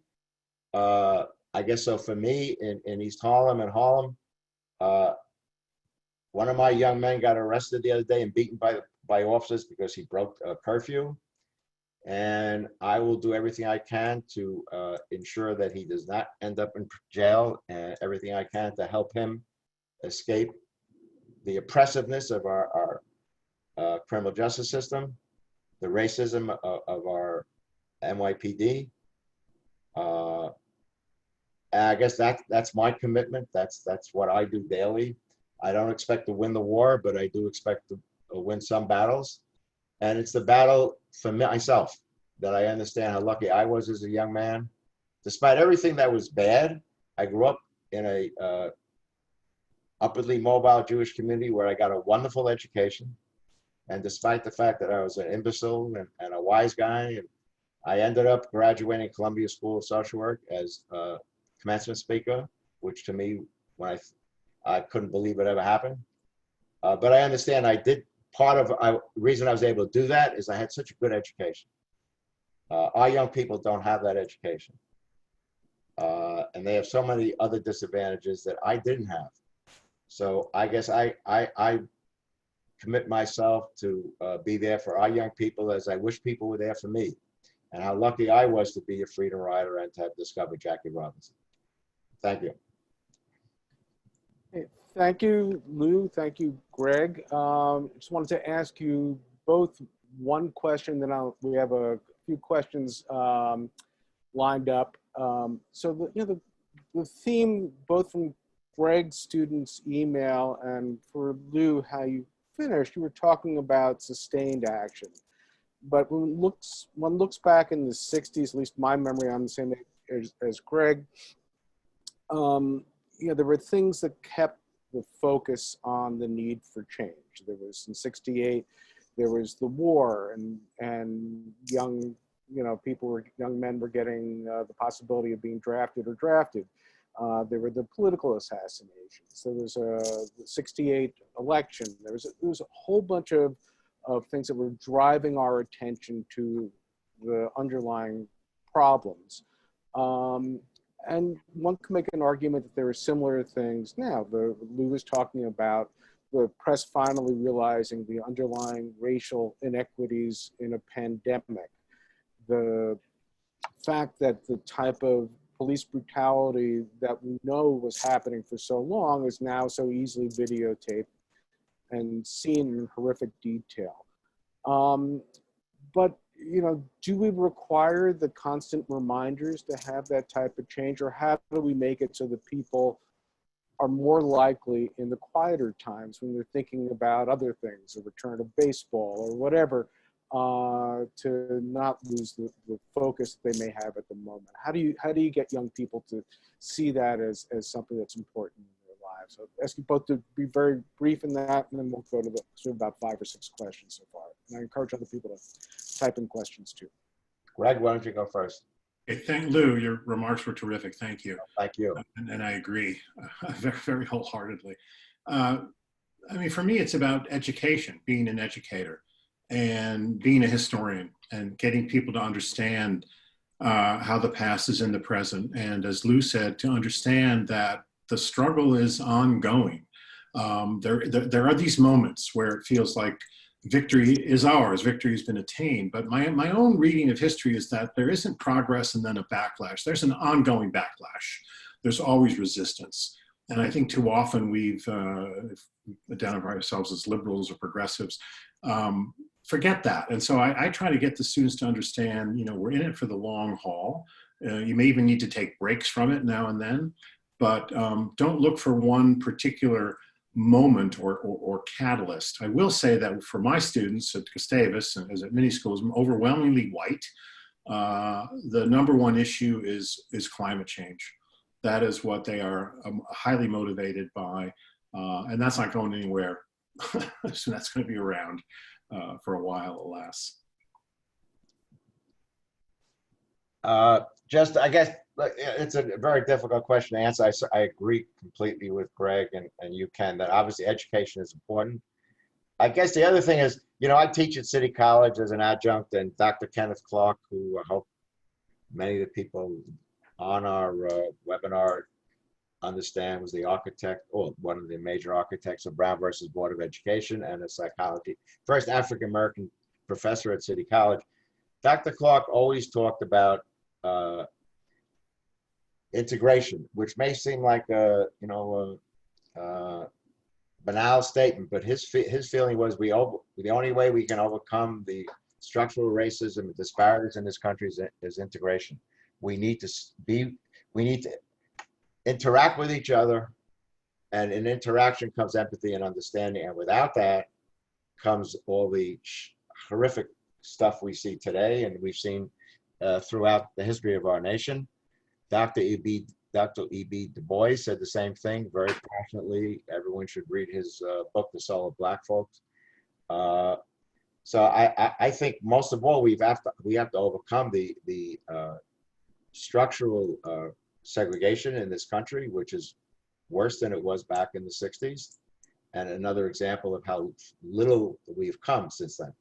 I guess so for me in East Harlem and Harlem, one of my young men got arrested the other day and beaten by officers because he broke a curfew. And I will do everything I can to ensure that he does not end up in jail, and everything I can to help him escape the oppressiveness of our criminal justice system, the racism of our NYPD. And I guess that's my commitment. That's what I do daily. I don't expect to win the war, but I do expect to win some battles. And it's the battle for myself that I understand how lucky I was as a young man. Despite everything that was bad, I grew up in a upwardly mobile Jewish community where I got a wonderful education. And despite the fact that I was an imbecile and a wise guy, I ended up graduating Columbia School of Social Work as a commencement speaker, which to me, when I couldn't believe it ever happened. But I understand part of the reason I was able to do that is I had such a good education. Our young people don't have that education. And they have so many other disadvantages that I didn't have. So I guess I commit myself to be there for our young people as I wish people were there for me. And how lucky I was to be a freedom rider and to have discovered Jackie Robinson. Thank you. Thank you, Lou. Thank you, Greg. Just wanted to ask you both one question, then we have a few questions lined up. So the theme, both from Greg's student's email and for Lou, how you finished, you were talking about sustained action. But when one looks back in the 60s, at least my memory, I'm the same age as Greg, there were things that kept the focus on the need for change. There was in '68, there was the war, and young men were getting the possibility of being drafted or drafted. There were the political assassinations. There was a '68 election. There was a whole bunch of things that were driving our attention to the underlying problems. And one can make an argument that there are similar things now. Lou was talking about the press finally realizing the underlying racial inequities in a pandemic. The fact that the type of police brutality that we know was happening for so long is now so easily videotaped and seen in horrific detail. But do we require the constant reminders to have that type of change, or how do we make it so that people are more likely in the quieter times when they're thinking about other things, a return of baseball or whatever, to not lose the focus they may have at the moment? How do you get young people to see that as something that's important in their lives? So I'll ask you both to be very brief in that, and then we'll go to about 5 or 6 questions so far. And I encourage other people to type in questions too. Greg, why don't you go first? Okay, thank Lou. Your remarks were terrific. Thank you. Thank you. And I agree very, very wholeheartedly. I mean, for me, it's about education, being an educator and being a historian and getting people to understand how the past is in the present. And as Lou said, to understand that the struggle is ongoing. There are these moments where it feels like victory is ours, victory has been attained. But my own reading of history is that there isn't progress and then a backlash. There's an ongoing backlash. There's always resistance. And I think too often we've identified ourselves as liberals or progressives, forget that. And so I try to get the students to understand, you know, we're in it for the long haul. You may even need to take breaks from it now and then, but don't look for one particular moment or catalyst. I will say that for my students at Gustavus and as at many schools, overwhelmingly white, the number one issue is climate change. That is what they are highly motivated by, and that's not going anywhere. So that's going to be around for a while, alas. Just, I guess, it's a very difficult question to answer. I agree completely with Greg and you, Ken, that obviously education is important. I guess the other thing is, you know, I teach at City College as an adjunct, and Dr. Kenneth Clark, who I hope many of the people on our webinar understand, was the architect, or one of the major architects of Brown versus Board of Education, and a psychology, first African-American professor at City College. Dr. Clark always talked about integration, which may seem like a, you know, banal statement, but his feeling was the only way we can overcome the structural racism and disparities in this country is integration. We need to interact with each other, and in interaction comes empathy and understanding, and without that comes all the horrific stuff we see today and we've seen throughout the history of our nation. Dr. E.B. Du Bois said the same thing very passionately. Everyone should read his book, The Soul of Black Folks. So I think most of all, we have to overcome the structural segregation in this country, which is worse than it was back in the 60s. And another example of how little we've come since then.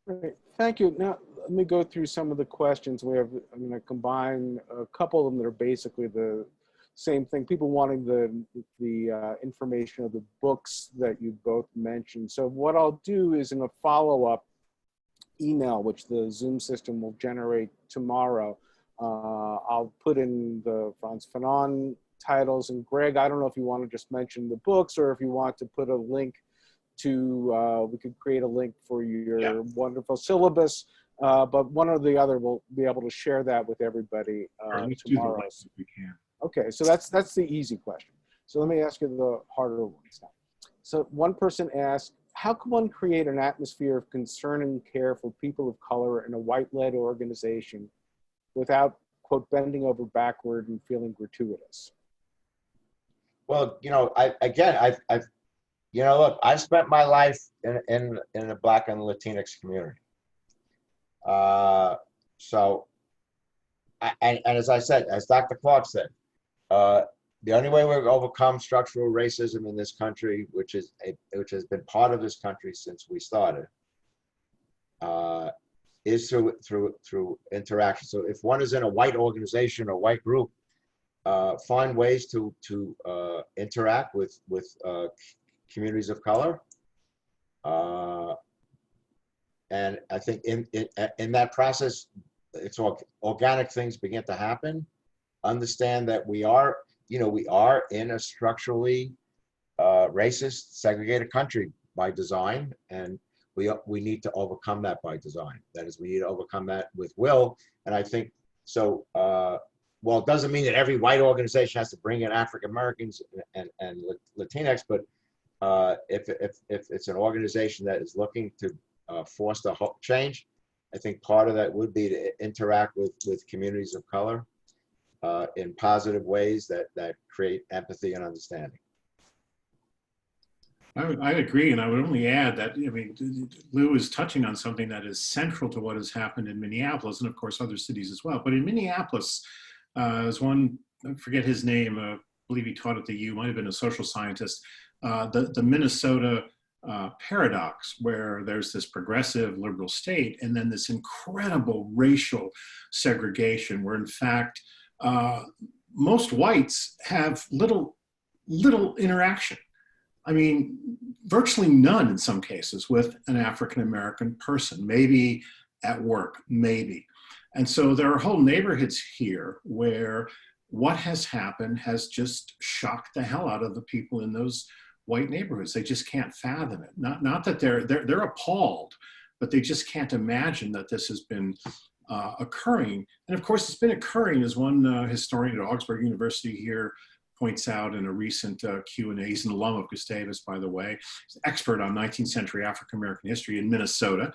Great, thank you. Now, let me go through some of the questions. I'm going to combine a couple of them that are basically the same thing. People wanting the information of the books that you both mentioned. So what I'll do is in a follow-up email, which the Zoom system will generate tomorrow, I'll put in the Frantz Fanon titles. And Greg, I don't know if you want to just mention the books or if you want to put a link to, we could create a link for your wonderful syllabus, but one or the other will be able to share that with everybody tomorrow. If we can. Okay, so that's the easy question. So let me ask you the harder ones now. So one person asked, how can one create an atmosphere of concern and care for people of color in a white-led organization without, quote, bending over backward and feeling gratuitous? Well, you know, I've you know, look, I've spent my life in the Black and Latinx community. So, and as I said, as Dr. Clark said, the only way we're going to overcome structural racism in this country, which has been part of this country since we started, is through interaction. So if one is in a white organization or white group, find ways to interact with communities of color, and I think in that process, it's organic things begin to happen. Understand that we are in a structurally racist, segregated country by design, and we need to overcome that by design. That is, we need to overcome that with will. And I think so. Well, it doesn't mean that every white organization has to bring in African Americans and Latinx, but if it's an organization that is looking to foster change, I think part of that would be to interact with communities of color in positive ways that create empathy and understanding. I agree, and I would only add that, I mean, Lou is touching on something that is central to what has happened in Minneapolis, and of course other cities as well. But in Minneapolis, as one, I forget his name, I believe he taught at the U, might have been a social scientist, the Minnesota paradox, where there's this progressive liberal state and then this incredible racial segregation, where in fact most whites have little interaction. I mean, virtually none in some cases with an African-American person, maybe at work, maybe. And so there are whole neighborhoods here where what has happened has just shocked the hell out of the people in those white neighborhoods. They just can't fathom it. Not that they're appalled, but they just can't imagine that this has been occurring. And of course, it's been occurring, as one historian at Augsburg University here points out in a recent Q&A. He's an alum of Gustavus, by the way. He's an expert on 19th century African-American history in Minnesota.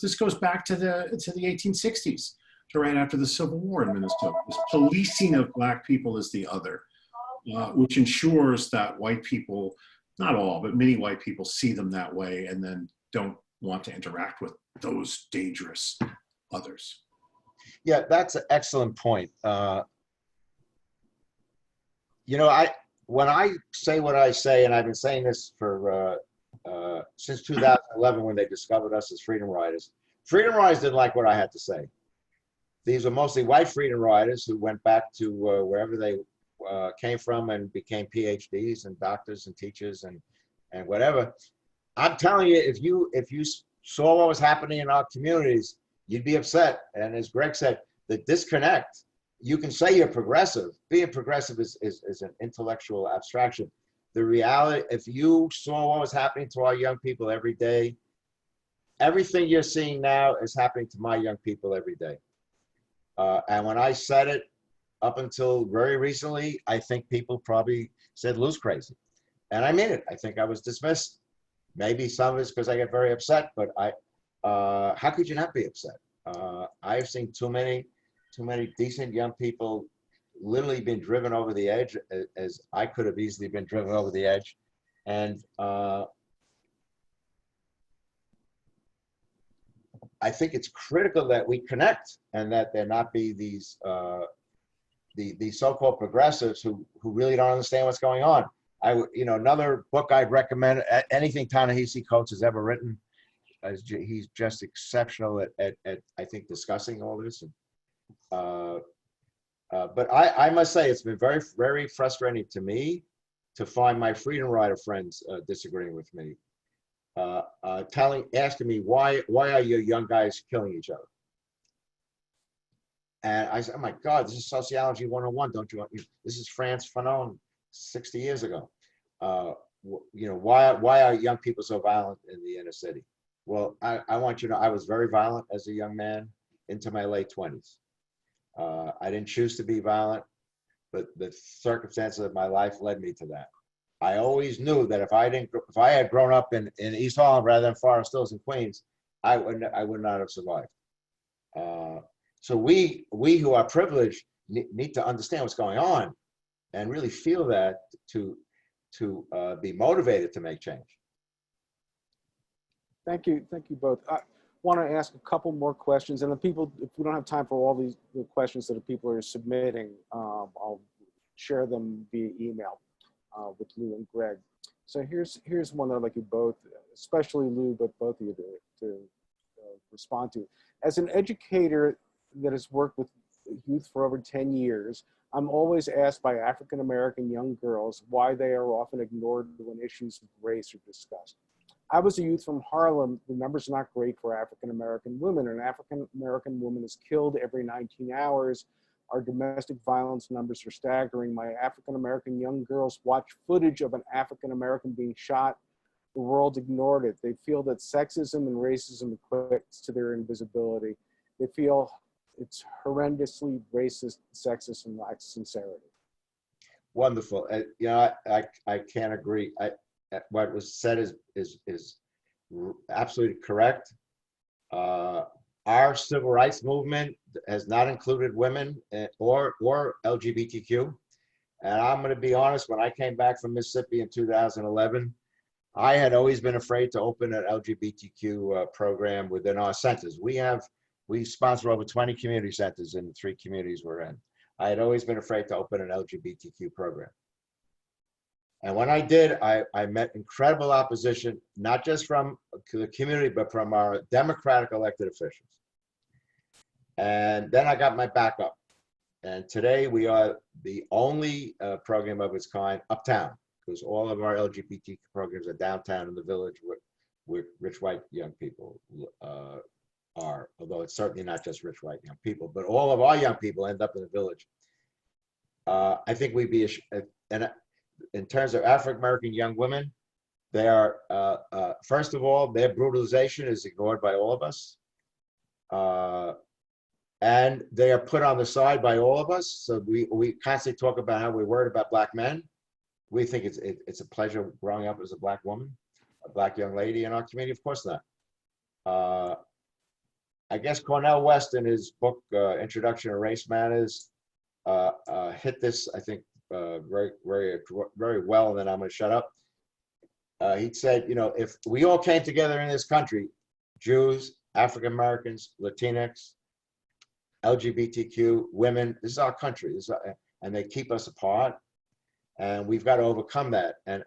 This goes back to the 1860s, to right after the Civil War in Minnesota. This policing of Black people as the other, which ensures that white people, not all, but many white people see them that way and then don't want to interact with those dangerous others. Yeah, that's an excellent point. You know, when I say what I say, and I've been saying this for since 2011 when they discovered us as freedom riders. Freedom riders didn't like what I had to say. These were mostly white freedom riders who went back to wherever they came from and became PhDs and doctors and teachers and whatever. I'm telling you, if you saw what was happening in our communities, you'd be upset. And as Greg said, the disconnect. You can say you're progressive. Being progressive is an intellectual abstraction. The reality, if you saw what was happening to our young people every day, everything you're seeing now is happening to my young people every day. And when I said it up until very recently, I think people probably said Lou's crazy. And I mean it. I think I was dismissed. Maybe some of it's because I get very upset, but how could you not be upset? I've seen too many decent young people literally been driven over the edge, as I could have easily been driven over the edge. And I think it's critical that we connect and that there not be these so-called progressives who really don't understand what's going on. Another book I'd recommend, anything Ta-Nehisi Coates has ever written. He's just exceptional at I think discussing all this. But I must say it's been very, very frustrating to me to find my freedom rider friends disagreeing with me, asking me why are you young guys killing each other? And I said, oh my God, this is sociology 101. Don't you? This is Frantz Fanon 60 years ago. Why are young people so violent in the inner city? Well, I want you to know I was very violent as a young man into my late 20s. I didn't choose to be violent, but the circumstances of my life led me to that. I always knew that if I had grown up in East Harlem rather than Forest Hills and Queens, I would not have survived. So we who are privileged need to understand what's going on and really feel that to be motivated to make change. Thank you both. I want to ask a couple more questions, and if we don't have time for all the questions that the people are submitting, I'll share them via email with Lou and Greg. So here's one that I'd like you both, especially Lou, but both of you to respond to. As an educator that has worked with youth for over 10 years, I'm always asked by African-American young girls why they are often ignored when issues of race are discussed. I was a youth from Harlem. The numbers are not great for African-American women. An African-American woman is killed every 19 hours. Our domestic violence numbers are staggering. My African-American young girls watch footage of an African-American being shot. The world ignored it. They feel that sexism and racism equates to their invisibility. They feel it's horrendously racist, sexist, and lacks sincerity. Wonderful. I can't agree. What was said is absolutely correct. Our civil rights movement has not included women or LGBTQ, And I'm going to be honest, when I came back from Mississippi in 2011, I had always been afraid to open an LGBTQ program within our centers. We sponsor over 20 community centers in the 3 communities we're in. I had always been afraid to open an LGBTQ program. And when I did, I met incredible opposition, not just from the community, but from our Democratic elected officials. And then I got my backup. And today we are the only program of its kind uptown, because all of our LGBT programs are downtown in the village where rich white young people are, although it's certainly not just rich white young people, but all of our young people end up in the village. I think we'd be, and in terms of African-American young women, they are, first of all, their brutalization is ignored by all of us. And they are put on the side by all of us. So we constantly talk about how we're worried about Black men. We think it's a pleasure growing up as a Black woman, a Black young lady in our community. Of course not. I guess Cornel West in his book, Introduction to Race Matters, hit this, I think, very well, and then I'm going to shut up. He said, you know, if we all came together in this country, Jews, African Americans, Latinx, LGBTQ, women, this is our country, and they keep us apart, and we've got to overcome that. And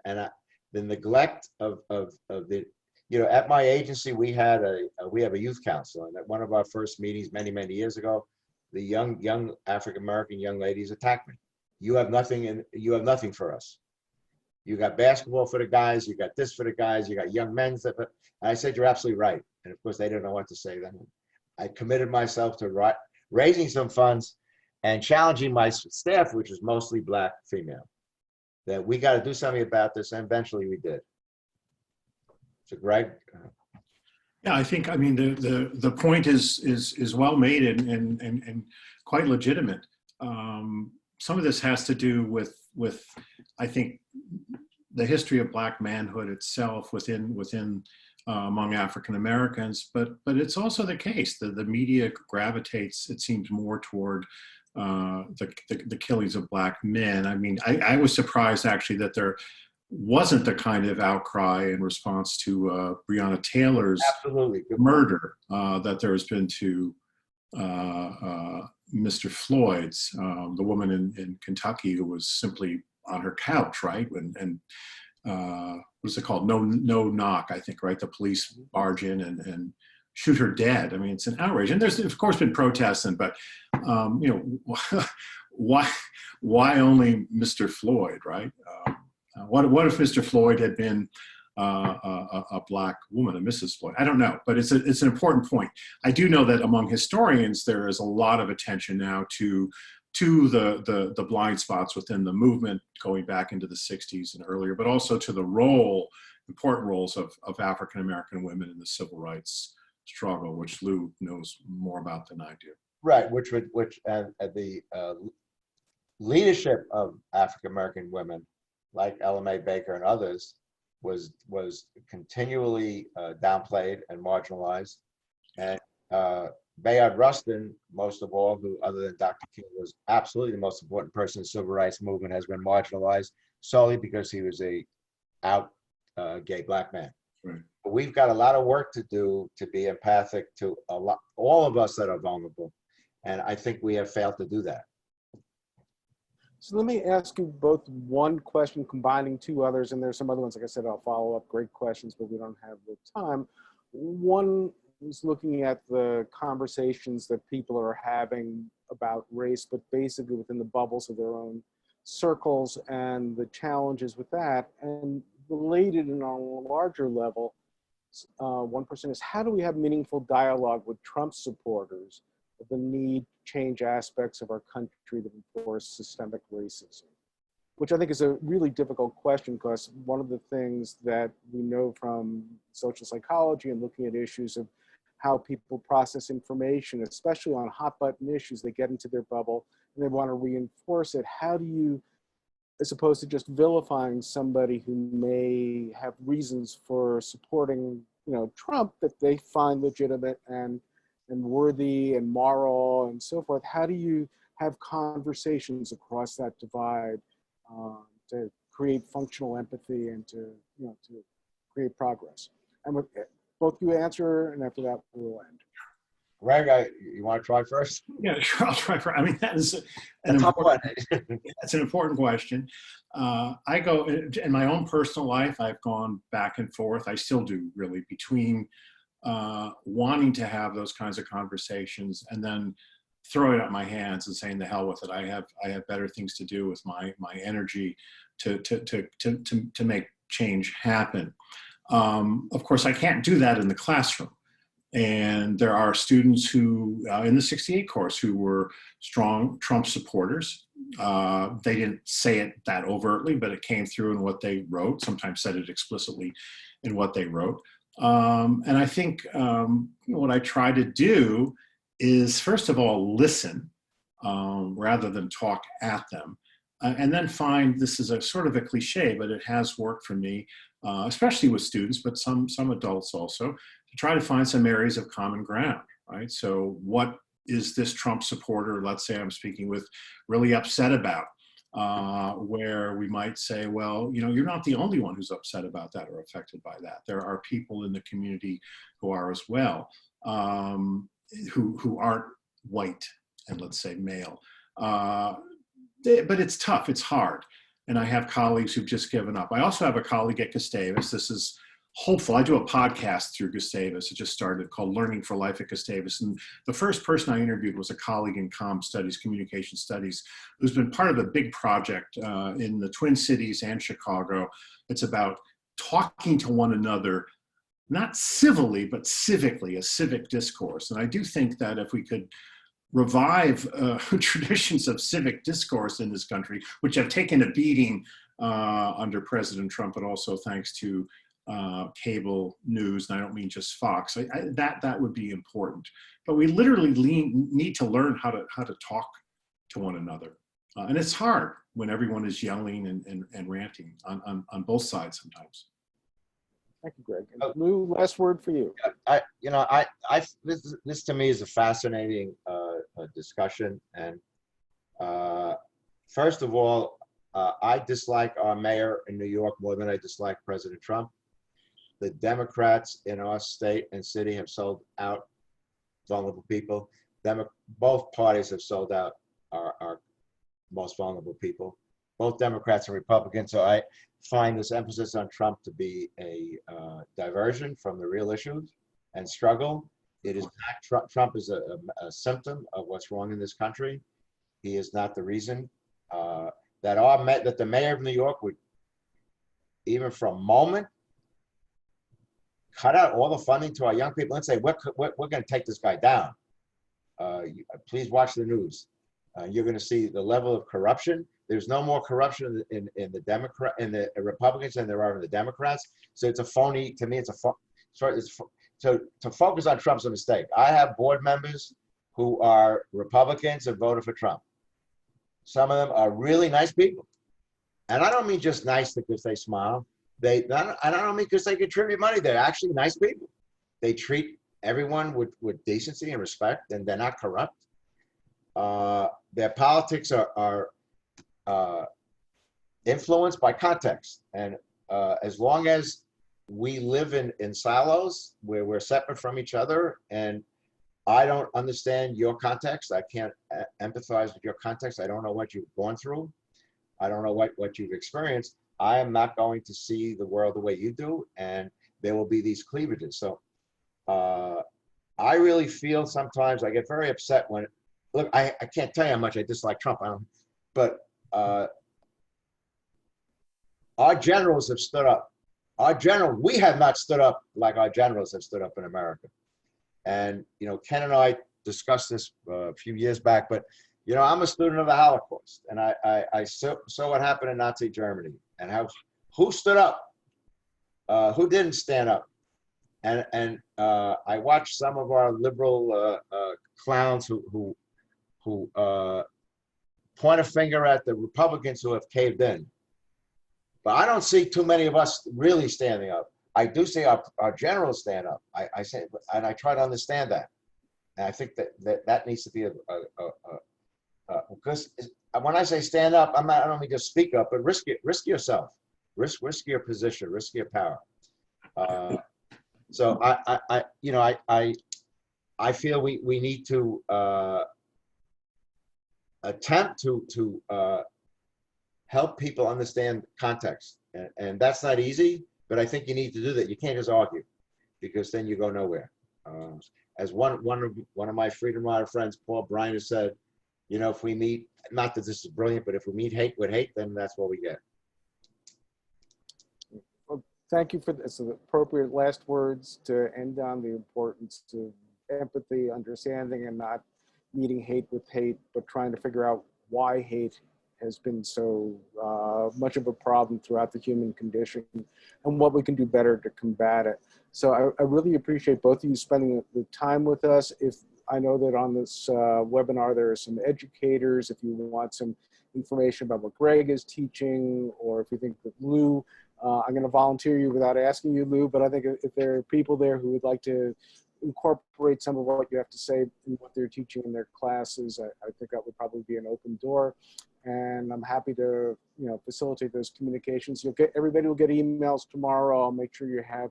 the neglect of the, you know, at my agency, we have a youth council, and at one of our first meetings many years ago, the young African American young ladies attacked me. You have nothing, and you have nothing for us. You got basketball for the guys, you got this for the guys, you got young men's. And I said, you're absolutely right. And of course, they didn't know what to say then. I committed myself to raising some funds and challenging my staff, which is mostly Black female, that we got to do something about this, and eventually we did. So Greg? Yeah, I think, I mean, the point is well made and quite legitimate. Some of this has to do with I think the history of Black manhood itself within among African Americans, but it's also the case that the media gravitates, it seems, more toward the killings of Black men. I mean, I was surprised actually that there wasn't the kind of outcry in response to Breonna Taylor's murder that there has been to Mr. Floyd's, the woman in Kentucky who was simply on her couch, right? And what's it called? No knock, I think, right? The police barge in and shoot her dead. I mean, it's an outrage. And there's, of course, been protests, but you know, why only Mr. Floyd, right? What if Mr. Floyd had been a Black woman, a Mrs. Floyd? I don't know, but it's an important point. I do know that among historians, there is a lot of attention now to the blind spots within the movement going back into the 60s and earlier, but also to the important roles of African American women in the civil rights struggle, which Lou knows more about than I do. Right, which the leadership of African American women, like Ella Mae Baker and others, was continually downplayed and marginalized. And Bayard Rustin, most of all, who other than Dr. King was absolutely the most important person in the civil rights movement, has been marginalized solely because he was a out gay Black man. Right. But we've got a lot of work to do to be empathic to all of us that are vulnerable. And I think we have failed to do that. So let me ask you both one question combining 2 others, and there's some other ones, like I said, I'll follow up, great questions, but we don't have the time. One is looking at the conversations that people are having about race, but basically within the bubbles of their own circles and the challenges with that. And related and on a larger level, one person is, how do we have meaningful dialogue with Trump supporters of the need to change aspects of our country that enforce systemic racism? Which I think is a really difficult question, because one of the things that we know from social psychology and looking at issues of how people process information, especially on hot button issues, they get into their bubble and they want to reinforce it. How do you, as opposed to just vilifying somebody who may have reasons for supporting, you know, Trump that they find legitimate and worthy and moral and so forth, how do you have conversations across that divide to create functional empathy and to, to create progress. And with both you answer, and after that we'll end. Greg, you want to try first? Yeah, sure, I'll try for. I mean, that is A tough one. that's an important question. I go in my own personal life. I've gone back and forth. I still do, really, between wanting to have those kinds of conversations and then throwing up my hands and saying, "The hell with it! I have better things to do with my energy to make change happen." Of course, I can't do that in the classroom. And there are students who, in the 68 course, who were strong Trump supporters. They didn't say it that overtly, but it came through in what they wrote, sometimes said it explicitly in what they wrote. And I think what I try to do is, first of all, listen rather than talk at them. And then find, this is a sort of a cliche, but it has worked for me, especially with students, but some adults also, to try to find some areas of common ground, right? So what is this Trump supporter, let's say I'm speaking with, really upset about? Where we might say, well, you're not the only one who's upset about that or affected by that. There are people in the community who are as well, who aren't white and, let's say, male. But it's tough, it's hard. And I have colleagues who've just given up. I also have a colleague at Gustavus. This is hopeful. I do a podcast through Gustavus. It just started, called Learning for Life at Gustavus. And the first person I interviewed was a colleague in comm studies, communication studies, who's been part of a big project in the Twin Cities and Chicago. It's about talking to one another, not civilly, but civically, a civic discourse. And I do think that if we could revive traditions of civic discourse in this country, which have taken a beating under President Trump, but also thanks to cable news, and I don't mean just Fox. That would be important. But we literally need to learn how to talk to one another, and it's hard when everyone is yelling and ranting on both sides sometimes. Thank you, Greg. And Lou, last word for you. This to me is a fascinating discussion. And first of all, I dislike our mayor in New York more than I dislike President Trump. The Democrats in our state and city have sold out vulnerable people. Both parties have sold out our most vulnerable people, both Democrats and Republicans. So I find this emphasis on Trump to be a diversion from the real issues and struggle. It is not, Trump is a symptom of what's wrong in this country. He is not the reason that the mayor of New York would, even for a moment, cut out all the funding to our young people and say, we're going to take this guy down. Please watch the news. You're going to see the level of corruption. There's no more corruption in the Republicans than there are in the Democrats. So it's a phony, to me, so to focus on Trump's a mistake. I have board members who are Republicans and voted for Trump. Some of them are really nice people. And I don't mean just nice because they smile. I don't mean because they contribute money. They're actually nice people. They treat everyone with decency and respect, and they're not corrupt. Their politics are influenced by context. And as long as we live in silos where we're separate from each other, and I don't understand your context, I can't empathize with your context, I don't know what you've gone through, I don't know what you've experienced, I am not going to see the world the way you do, and there will be these cleavages. So I really feel sometimes I get very upset when, look, I can't tell you how much I dislike Trump, but our generals have stood up. We have not stood up like our generals have stood up in America. And, Ken and I discussed this a few years back, but, I'm a student of the Holocaust, and I saw what happened in Nazi Germany, and who stood up, who didn't stand up. And I watched some of our liberal clowns who point a finger at the Republicans who have caved in. But I don't see too many of us really standing up. I do see our generals stand up. I say, and I try to understand that. And I think that needs to be because when I say stand up, I don't mean just speak up, but risk it, risk yourself, risk your position, risk your power. So I feel we need to attempt to help people understand context, and that's not easy, but I think you need to do that. You can't just argue, because then you go nowhere. As one of my Freedom Rider friends, Paul Bryan, has said, you know, if we meet, not that this is brilliant, but if we meet hate with hate, then that's what we get. Well, thank you for this. The appropriate last words to end on the importance of empathy, understanding, and not meeting hate with hate, but trying to figure out why hate has been so much of a problem throughout the human condition, and what we can do better to combat it. So I really appreciate both of you spending the time with us. If I know that on this webinar, there are some educators. If you want some information about what Greg is teaching, or if you think that Lou, I'm going to volunteer you without asking you, Lou, but I think if there are people there who would like to incorporate some of what you have to say in what they're teaching in their classes, I think that would probably be an open door. And I'm happy to, you know, facilitate those communications. Everybody will get emails tomorrow. I'll make sure you have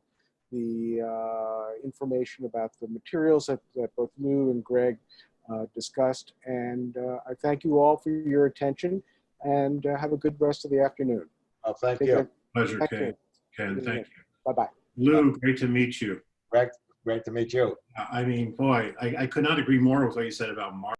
the information about the materials that both Lou and Greg discussed. And I thank you all for your attention, and have a good rest of the afternoon. Oh, thank Take you. care. Pleasure, Thank Ken. you. Ken, thank you. Bye-bye. Lou, great to meet you. Great to meet you. I mean, boy, I could not agree more with what you said about Mark.